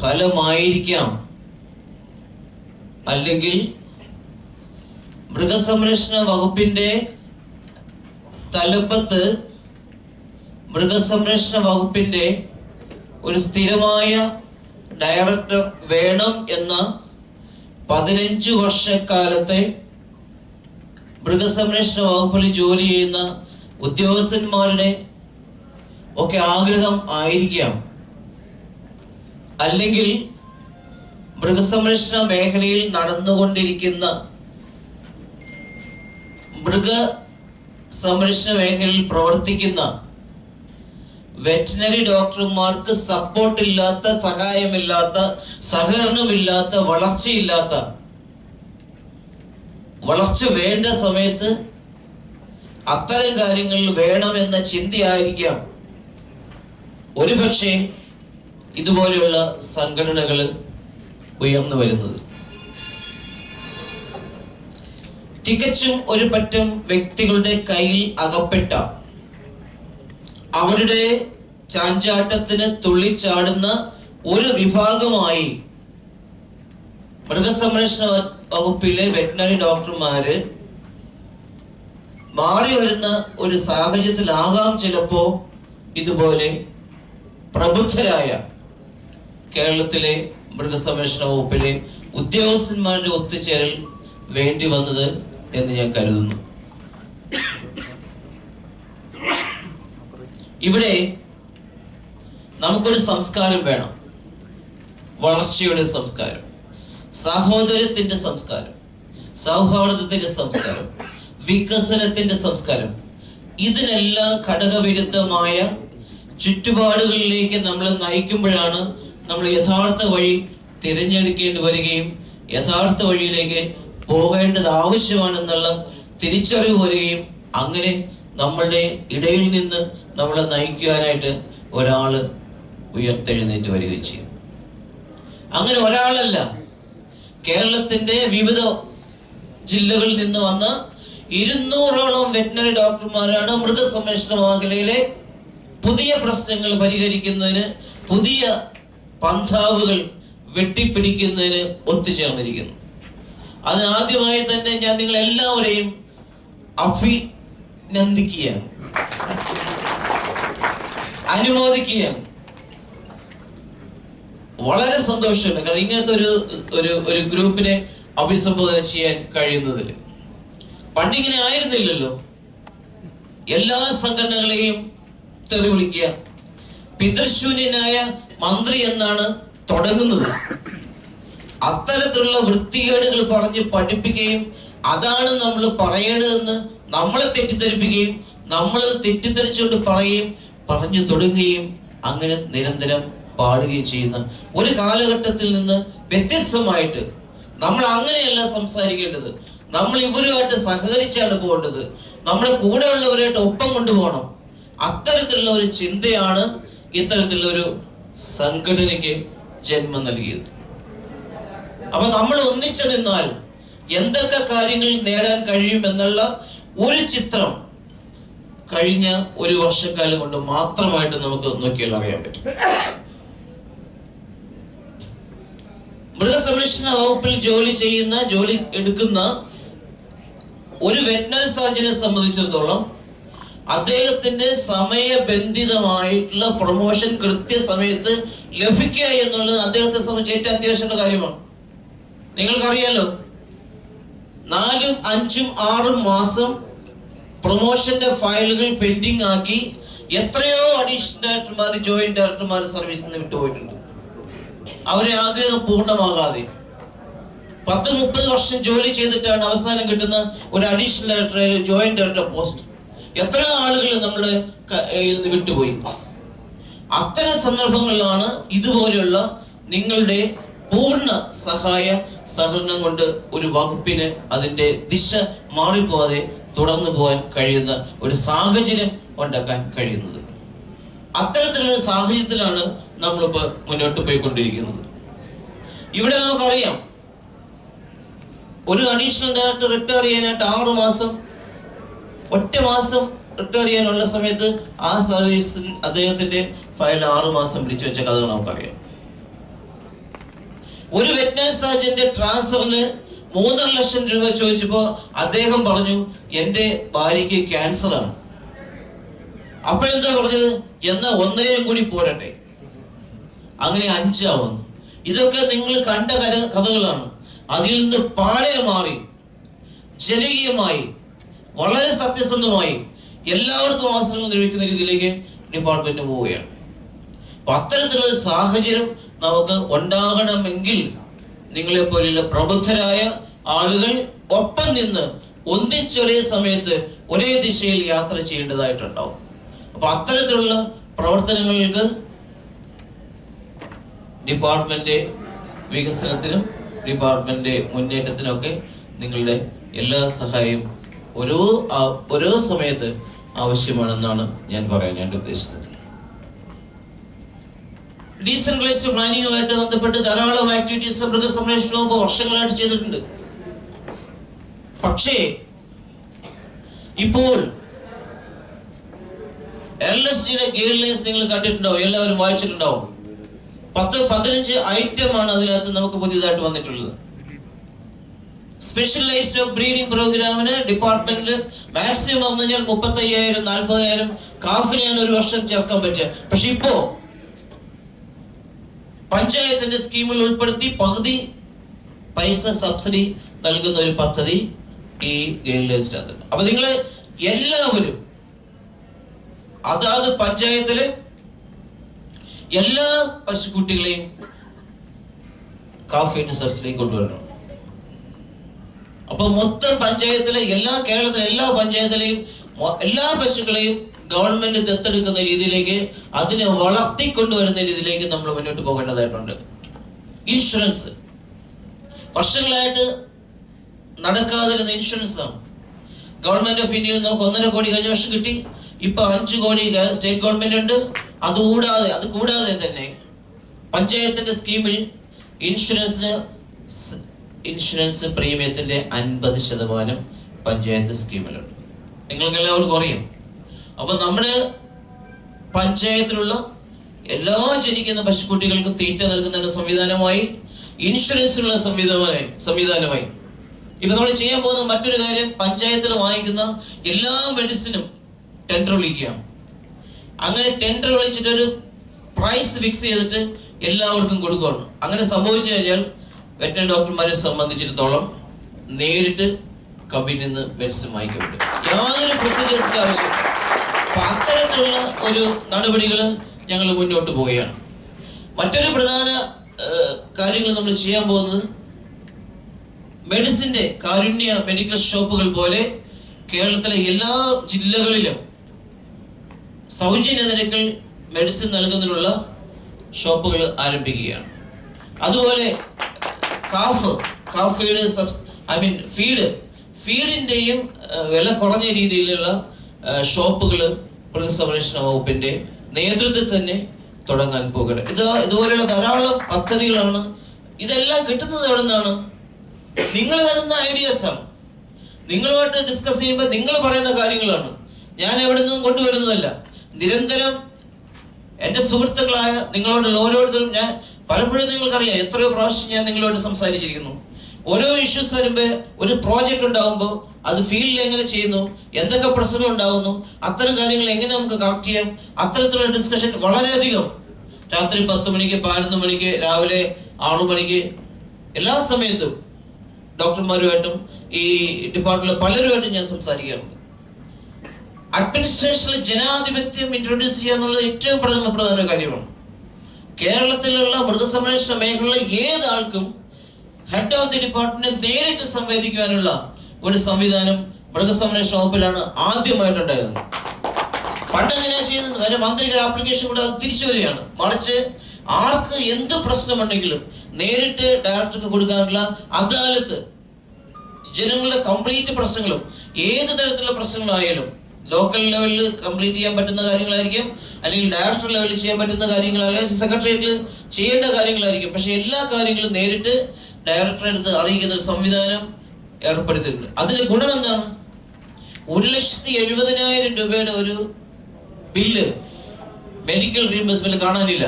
ഫലമായിരിക്കാം, അല്ലെങ്കിൽ മൃഗസംരക്ഷണ വകുപ്പിന്റെ തലപ്പത്ത് മൃഗസംരക്ഷണ വകുപ്പിന്റെ ഒരു സ്ഥിരമായ ഡയറക്ടർ വേണം എന്ന 15 വർഷക്കാലത്തെ മൃഗസംരക്ഷണ വകുപ്പിൽ ജോലി ചെയ്യുന്ന ഉദ്യോഗസ്ഥന്മാരുടെ ഒക്കെ ആഗ്രഹം ആയിരിക്കാം. അല്ലെങ്കിൽ മൃഗസംരക്ഷണ മേഖലയിൽ നടന്നുകൊണ്ടിരിക്കുന്ന മൃഗസംരക്ഷണ മേഖലയിൽ പ്രവർത്തിക്കുന്ന വെറ്റിനറി ഡോക്ടർമാർക്ക് സപ്പോർട്ടില്ലാത്ത, സഹായമില്ലാത്ത, സഹകരണമില്ലാത്ത, വളർച്ചയില്ലാത്ത, വളർച്ച വേണ്ട സമയത്ത് അത്തരം കാര്യങ്ങൾ വേണമെന്ന ചിന്തയായിരിക്കാം ഒരുപക്ഷെ ഇതുപോലെയുള്ള സംഘടനകൾ ഉയർന്നു വരുന്നത്. തികച്ചും ഒരു പറ്റം വ്യക്തികളുടെ കയ്യിൽ അകപ്പെട്ട അവരുടെ ചാഞ്ചാട്ടത്തിന് തുള്ളിച്ചാടുന്ന ഒരു വിഭാഗമായി മൃഗസംരക്ഷണ വകുപ്പിലെ വെറ്റിനറി ഡോക്ടർമാര് മാറി വരുന്ന ഒരു സാഹചര്യത്തിലാകാം ചിലപ്പോ ഇതുപോലെ പ്രബുദ്ധരായ കേരളത്തിലെ മൃഗസംരക്ഷണ വകുപ്പിലെ ഉദ്യോഗസ്ഥന്മാരുടെ ഒത്തുചേരൽ വേണ്ടി വന്നത് എന്ന് ഞാൻ കരുതുന്നു. ഇവിടെ നമുക്കൊരു സംസ്കാരം വേണം. വളർച്ചയുടെ സംസ്കാരം, സഹോദരത്തിന്റെ സംസ്കാരം, സൗഹാർദ്ദത്തിന്റെ സംസ്കാരം, വികസനത്തിന്റെ സംസ്കാരം. ഇതിനെല്ലാം ഘടകവിരുദ്ധമായ ചുറ്റുപാടുകളിലേക്ക് നമ്മൾ നയിക്കുമ്പോഴാണ് നമ്മൾ യഥാർത്ഥ വഴി തിരഞ്ഞെടുക്കേണ്ടി വരികയും യഥാർത്ഥ വഴിയിലേക്ക് പോകേണ്ടത് ആവശ്യമാണെന്നുള്ള തിരിച്ചറിവ് വരികയും അങ്ങനെ നമ്മളുടെ ഇടയിൽ നിന്ന് നമ്മളെ നയിക്കുവാനായിട്ട് ഒരാള് ഉയർത്തെഴുന്നേറ്റ് വരികയും ചെയ്യും. അങ്ങനെ ഒരാളല്ല, കേരളത്തിന്റെ വിവിധ ജില്ലകളിൽ നിന്ന് വന്ന 200ഓളം വെറ്റിനറി ഡോക്ടർമാരാണ് മൃഗസംരക്ഷണ മേഖലയിലെ പുതിയ പ്രശ്നങ്ങൾ പരിഹരിക്കുന്നതിന്, പുതിയ പന്ഥാവുകൾ വെട്ടിപ്പിടിക്കുന്നതിന് ഒത്തുചേർന്നിരിക്കുന്നു. അതിനാദ്യമായി തന്നെ ഞാൻ നിങ്ങൾ എല്ലാവരെയും അഭിനന്ദിക്കുകയാണ്, അനുമോദിക്കുകയാണ്. വളരെ സന്തോഷമുണ്ട്. കാരണം ഇങ്ങനത്തെ ഒരു ഗ്രൂപ്പിനെ അഭിസംബോധന ചെയ്യാൻ കഴിയുന്നതിൽ. പണ്ടിങ്ങനെ ആയിരുന്നില്ലല്ലോ. എല്ലാ സംഘടനകളെയും തെറി വിളിക്കുക, പിതൃശൂന്യനായ മന്ത്രി എന്നാണ് തുടങ്ങുന്നത്. അത്തരത്തിലുള്ള വൃത്തികേടുകൾ പറഞ്ഞ് പഠിപ്പിക്കുകയും അതാണ് നമ്മൾ പറയേണ്ടതെന്ന് നമ്മളെ തെറ്റിദ്ധരിപ്പിക്കുകയും നമ്മളത് തെറ്റിദ്ധരിച്ചുകൊണ്ട് പറയുകയും പറഞ്ഞു തുടങ്ങുകയും അങ്ങനെ നിരന്തരം പാടുകയും ചെയ്യുന്ന ഒരു കാലഘട്ടത്തിൽ നിന്ന് വ്യത്യസ്തമായിട്ട് നമ്മൾ അങ്ങനെയല്ല സംസാരിക്കേണ്ടത്. നമ്മൾ ഇവരുമായിട്ട് സഹകരിച്ചാണ് പോകേണ്ടത്. നമ്മളെ കൂടെയുള്ളവരായിട്ട് ഒപ്പം കൊണ്ടുപോകണം. അത്തരത്തിലുള്ള ഒരു ചിന്തയാണ് ഇത്തരത്തിലുള്ള ഒരു സംഘടനയ്ക്ക് ജന്മം നൽകിയത്. അപ്പൊ നമ്മൾ ഒന്നിച്ചു നിന്നാൽ എന്തൊക്കെ കാര്യങ്ങൾ നേടാൻ കഴിയും എന്നുള്ള ഒരു ചിത്രം കഴിഞ്ഞ ഒരു വർഷക്കാലം കൊണ്ട് മാത്രമായിട്ട് നമുക്ക് നോക്കിയാൽ അറിയാൻ പറ്റും. മൃഗസംരക്ഷണ വകുപ്പിൽ ജോലി എടുക്കുന്ന ഒരു വെറ്റിനറി സർജനെ സംബന്ധിച്ചിടത്തോളം അദ്ദേഹത്തിന്റെ സമയബന്ധിതമായിട്ടുള്ള പ്രൊമോഷൻ കൃത്യസമയത്ത് ലഭിക്കുക എന്നുള്ളത് അദ്ദേഹത്തെ സംബന്ധിച്ച് ഏറ്റവും അത്യാവശ്യമുള്ള കാര്യമാണ്. നിങ്ങൾക്കറിയാലോ, 4, 5, 6 മാസം പ്രൊമോഷന്റെ ഫയലുകൾ പെൻഡിങ് ആക്കി എത്രയോ അഡീഷണൽ ഡയറക്ടർമാർ, ജോയിന്റ് ഡയറക്ടർമാർ സർവീസിൽ നിന്ന് വിട്ടുപോയിട്ടുണ്ട്. അവരെ ആഗ്രഹം പൂർണ്ണമാകാതെ 10-30 വർഷം ജോലി ചെയ്തിട്ടാണ് അവസാനം കിട്ടുന്ന ഒരു additional director, joint director post. എത്ര ആളുകൾ നമ്മുടെ വിട്ടുപോയി. അത്തരം സന്ദർഭങ്ങളിലാണ് ഇതുപോലെയുള്ള നിങ്ങളുടെ പൂർണ്ണ സഹകരണം കൊണ്ട് ഒരു വകുപ്പിന് അതിന്റെ ദിശ മാറിപ്പോവാതെ തുടർന്നു പോകാൻ കഴിയുന്ന ഒരു സാഹചര്യം ഉണ്ടാക്കാൻ കഴിയുന്നത്. അത്തരത്തിലുള്ള സാഹചര്യത്തിലാണ് നമ്മളിപ്പോൾ മുന്നോട്ട് പോയിക്കൊണ്ടിരിക്കുന്നത്. ഇവിടെ നമുക്കറിയാം, ഒരു അഡീഷണൽ ഡയറക്ടർ റിട്ടയർ ചെയ്യാനായിട്ട് 6 മാസം, ഒറ്റ മാസം റിട്ടയർ ചെയ്യാനുള്ള സമയത്ത് ആ സർവീസിൽ അദ്ദേഹത്തിന്റെ ഫയൽ 6 മാസം പിടിച്ചു വെച്ച കഥ നമുക്കറിയാം. ഒരു വെറ്റിനറി സർജന്റെ ട്രാൻസ്ഫറിന് 3.5 ലക്ഷം രൂപ ചോദിച്ചപ്പോ അദ്ദേഹം പറഞ്ഞു, എന്റെ ഭാര്യയ്ക്ക് ക്യാൻസർ ആണ്. അപ്പൊ എന്താ പറഞ്ഞത്? എന്നാ 1.5 കൂടി പോരട്ടെ. അങ്ങനെ 5 ആവുന്നു. ഇതൊക്കെ നിങ്ങൾ കണ്ട കഥകളാണ്. അതിൽ നിന്ന് പാടെ മാറി ജനകീയമായി വളരെ സത്യസന്ധമായി എല്ലാവർക്കും അവസരങ്ങൾ ലഭിക്കുന്ന രീതിയിലേക്ക് ഡിപ്പാർട്ട്മെന്റ് പോവുകയാണ്. അപ്പൊ അത്തരത്തിലൊരു സാഹചര്യം നമുക്ക് ഉണ്ടാകണമെങ്കിൽ നിങ്ങളെ പോലെയുള്ള പ്രബുദ്ധരായ ആളുകൾ ഒപ്പം നിന്ന് ഒന്നിച്ചൊരേ സമയത്ത് ഒരേ ദിശയിൽ യാത്ര ചെയ്യേണ്ടതായിട്ടുണ്ടാവും. അപ്പൊ അത്തരത്തിലുള്ള പ്രവർത്തനങ്ങൾക്ക് ഡിപ്പാർട്ട്മെന്റ് വികസനത്തിനും ഡിപ്പാർട്ട്മെന്റ് മുന്നേറ്റത്തിനൊക്കെ നിങ്ങളുടെ എല്ലാ സഹായവും ഓരോ സമയത്ത് ആവശ്യമാണെന്നാണ് ഞാൻ പറയാനായിട്ട് ഉദ്ദേശിച്ചത്. ഡീസെൻട്രലൈസ്ഡ് പ്ലാനിങ്ങുമായിട്ട് ബന്ധപ്പെട്ട് ധാരാളം ആക്ടിവിറ്റീസ് മൃഗസംരക്ഷണ വകുപ്പ് വർഷങ്ങളായിട്ട് ചെയ്തിട്ടുണ്ട്. പക്ഷേ ഇപ്പോൾ LSDയുടെ ഗൈഡ്ലൈൻസ് നിങ്ങൾ കണ്ടിട്ടുണ്ടാവും, എല്ലാവരും വായിച്ചിട്ടുണ്ടാവും. 10-15 ഐറ്റമാണ് അതിനകത്ത് നമുക്ക് പുതിയതായിട്ട് വന്നിട്ടുള്ളത്. സ്പെഷ്യലൈസ്ഡ് ബ്രീഡിംഗ് പ്രോഗ്രാമിന് ഡിപ്പാർട്ട്മെന്റിൽ മാക്സിമം വന്നു കഴിഞ്ഞാൽ 35,000-40,000 കാഫിനെയാണ് ഒരു വർഷം ചേർക്കാൻ പറ്റുക. പക്ഷെ ഇപ്പോ പഞ്ചായത്തിന്റെ സ്കീമിൽ ഉൾപ്പെടുത്തി പകുതി പൈസ സബ്സിഡി നൽകുന്ന ഒരു പദ്ധതി ഈ ഗൈഡ്ലൈൻസിനകത്ത്. അപ്പൊ നിങ്ങൾ എല്ലാവരും അതാത് പഞ്ചായത്തിലെ എല്ലാ പശുക്കുട്ടികളെയും കാഫിന്റെ സബ്സിഡിയും കൊണ്ടുവരണം. അപ്പൊ മൊത്തം പഞ്ചായത്തിലെ കേരളത്തിലെ എല്ലാ പഞ്ചായത്തിലെയും എല്ലാ പശുക്കളെയും ഗവൺമെന്റ് ദത്തെടുക്കുന്ന രീതിയിലേക്ക്, അതിനെ വളർത്തിക്കൊണ്ടുവരുന്ന രീതിയിലേക്ക് നമ്മൾ മുന്നോട്ട് പോകേണ്ടതായിട്ടുണ്ട്. ഇൻഷുറൻസ് വർഷങ്ങളായിട്ട് നടക്കാതിരുന്ന ഇൻഷുറൻസ് ആണ്. ഗവൺമെന്റ് ഓഫ് ഇന്ത്യയിൽ നമുക്ക് 1.5 കോടി കഴിഞ്ഞ വർഷം കിട്ടി. ഇപ്പൊ 5 കോടി സ്റ്റേറ്റ് ഗവൺമെന്റ് ഉണ്ട്. അത് കൂടാതെ തന്നെ പഞ്ചായത്തിന്റെ സ്കീമിൽ ഇൻഷുറൻസ് പ്രീമിയത്തിന്റെ 50% പഞ്ചായത്ത് സ്കീമിലുണ്ട്. നിങ്ങൾക്ക് എല്ലാവർക്കും അറിയാം. അപ്പൊ നമ്മുടെ പഞ്ചായത്തിലുള്ള എല്ലാ ജനിക്കുന്ന പശുക്കുട്ടികൾക്കും തീറ്റ നൽകുന്ന സംവിധാനമായി, ഇൻഷുറൻസിനുള്ള സംവിധാനമായി ഇപ്പൊ നമ്മൾ ചെയ്യാൻ പോകുന്ന മറ്റൊരു കാര്യം, പഞ്ചായത്തിൽ വാങ്ങിക്കുന്ന എല്ലാ മെഡിസിനും ടെൻഡർ വിളിക്കുകയാണ്. അങ്ങനെ ടെൻഡർ വിളിച്ചിട്ട് ഒരു പ്രൈസ് ഫിക്സ് ചെയ്തിട്ട് എല്ലാവർക്കും കൊടുക്കുകയാണ്. അങ്ങനെ സംഭവിച്ചു കഴിഞ്ഞാൽ വെറ്ററിനറി ഡോക്ടർമാരെ സംബന്ധിച്ചിടത്തോളം നേരിട്ട് കമ്പനിയിൽ നിന്ന് മെഡിസിൻ വാങ്ങിക്കാൻ പറ്റും, യാതൊരു പ്രൊസീജിയേഴ്സിന്റെ ആവശ്യമില്ല. അപ്പൊ അത്തരത്തിലുള്ള ഒരു നടപടികൾ ഞങ്ങൾ മുന്നോട്ട് പോവുകയാണ്. മറ്റൊരു പ്രധാന കാര്യങ്ങൾ നമ്മൾ ചെയ്യാൻ പോകുന്നത്, മെഡിസിന്റെ കാരുണ്യ മെഡിക്കൽ ഷോപ്പുകൾ പോലെ കേരളത്തിലെ എല്ലാ ജില്ലകളിലും സൗജന്യ നിരക്കിൽ മെഡിസിൻ നൽകുന്നതിനുള്ള ഷോപ്പുകൾ ആരംഭിക്കുകയാണ്. അതുപോലെ ഫീഡിന്റെയും വില കുറഞ്ഞ രീതിയിലുള്ള ഷോപ്പുകൾ മൃഗസംരക്ഷണ വകുപ്പിന്റെ നേതൃത്വത്തിൽ തന്നെ തുടങ്ങാൻ പോകുന്നത്. ഇതുപോലെയുള്ള ധാരാളം പദ്ധതികളാണ്. ഇതെല്ലാം കിട്ടുന്നത് എവിടെ നിന്നാണ്? നിങ്ങൾ തരുന്ന ഐഡിയാസ് ആണ്. നിങ്ങളുമായിട്ട് ഡിസ്കസ് ചെയ്യുമ്പോൾ നിങ്ങൾ പറയുന്ന കാര്യങ്ങളാണ്. ഞാൻ എവിടെ നിന്നും കൊണ്ടുവരുന്നതല്ല. നിരന്തരം എന്റെ സുഹൃത്തുക്കളായ നിങ്ങളോടുള്ള ഓരോരുത്തരും ഞാൻ പലപ്പോഴും നിങ്ങൾക്കറിയാം എത്രയോ പ്രാവശ്യം ഞാൻ നിങ്ങളോട് സംസാരിച്ചിരിക്കുന്നു. ഓരോ ഇഷ്യൂസ് വരുമ്പോൾ, ഒരു പ്രോജക്റ്റ് ഉണ്ടാകുമ്പോൾ അത് ഫീൽഡിൽ എങ്ങനെ ചെയ്യുന്നു, എന്തൊക്കെ പ്രശ്നങ്ങൾ ഉണ്ടാകുന്നു, അത്തരം കാര്യങ്ങൾ എങ്ങനെ നമുക്ക് കറക്റ്റ് ചെയ്യാം, അത്തരത്തിലുള്ള ഡിസ്കഷൻ വളരെയധികം രാത്രി 10 മണിക്ക്, 11 മണിക്ക്, രാവിലെ 6 മണിക്ക്, എല്ലാ സമയത്തും ഡോക്ടർമാരുമായിട്ടും ഈ ഡിപ്പാർട്ട്മെന്റിലെ പലരുമായിട്ടും ഞാൻ സംസാരിക്കാറുണ്ട്. അഡ്മിനിസ്ട്രേഷനിൽ ജനാധിപത്യം ഇൻട്രൊഡ്യൂസ് ചെയ്യുക എന്നുള്ളത് ഏറ്റവും പ്രധാന കാര്യമാണ്. കേരളത്തിലുള്ള മൃഗസംരക്ഷണ മേഖലയിലെ ഏതാൾക്കും ഹെഡ് ഓഫ് ദി ഡിപ്പാർട്ട്മെന്റ് നേരിട്ട് സംവേദിക്കാനുള്ള ഒരു സംവിധാനം മൃഗസംരക്ഷണ വകുപ്പിലാണ് ആദ്യമായിട്ടുണ്ടായിരുന്നത്. പണ്ട് എങ്ങനെയാ ചെയ്യുന്നത്? വരെ മന്ത്രിക്ക് ആപ്ലിക്കേഷൻ കൂടെ തിരിച്ചു വരികയാണ്. മറിച്ച് ആർക്ക് എന്ത് പ്രശ്നമുണ്ടെങ്കിലും നേരിട്ട് ഡയറക്ടർക്ക് കൊടുക്കാനുള്ള അദാലത്ത്, ജനങ്ങളുടെ കംപ്ലീറ്റ് പ്രശ്നങ്ങളും ഏത് തരത്തിലുള്ള പ്രശ്നങ്ങളായാലും ലോക്കൽ ലെവലിൽ കംപ്ലീറ്റ് ചെയ്യാൻ പറ്റുന്ന കാര്യങ്ങളായിരിക്കും, അല്ലെങ്കിൽ ഡയറക്ടർ ലെവലിൽ ചെയ്യാൻ പറ്റുന്ന കാര്യങ്ങളായിരിക്കും, സെക്രട്ടേറിയറ്റിൽ ചെയ്യേണ്ട കാര്യങ്ങളായിരിക്കും. പക്ഷെ എല്ലാ കാര്യങ്ങളും നേരിട്ട് ഡയറക്ടറെ അടുത്ത് അറിയിക്കുന്ന ഒരു സംവിധാനം ഏർപ്പെടുത്തിയിട്ടുണ്ട്. അതിന്റെ ഗുണം എന്താണ്? 1,70,000 രൂപയുടെ ഒരു ബില്ല് മെഡിക്കൽ റീഇംബേഴ്സ്മെന്റ് കാണാനില്ല.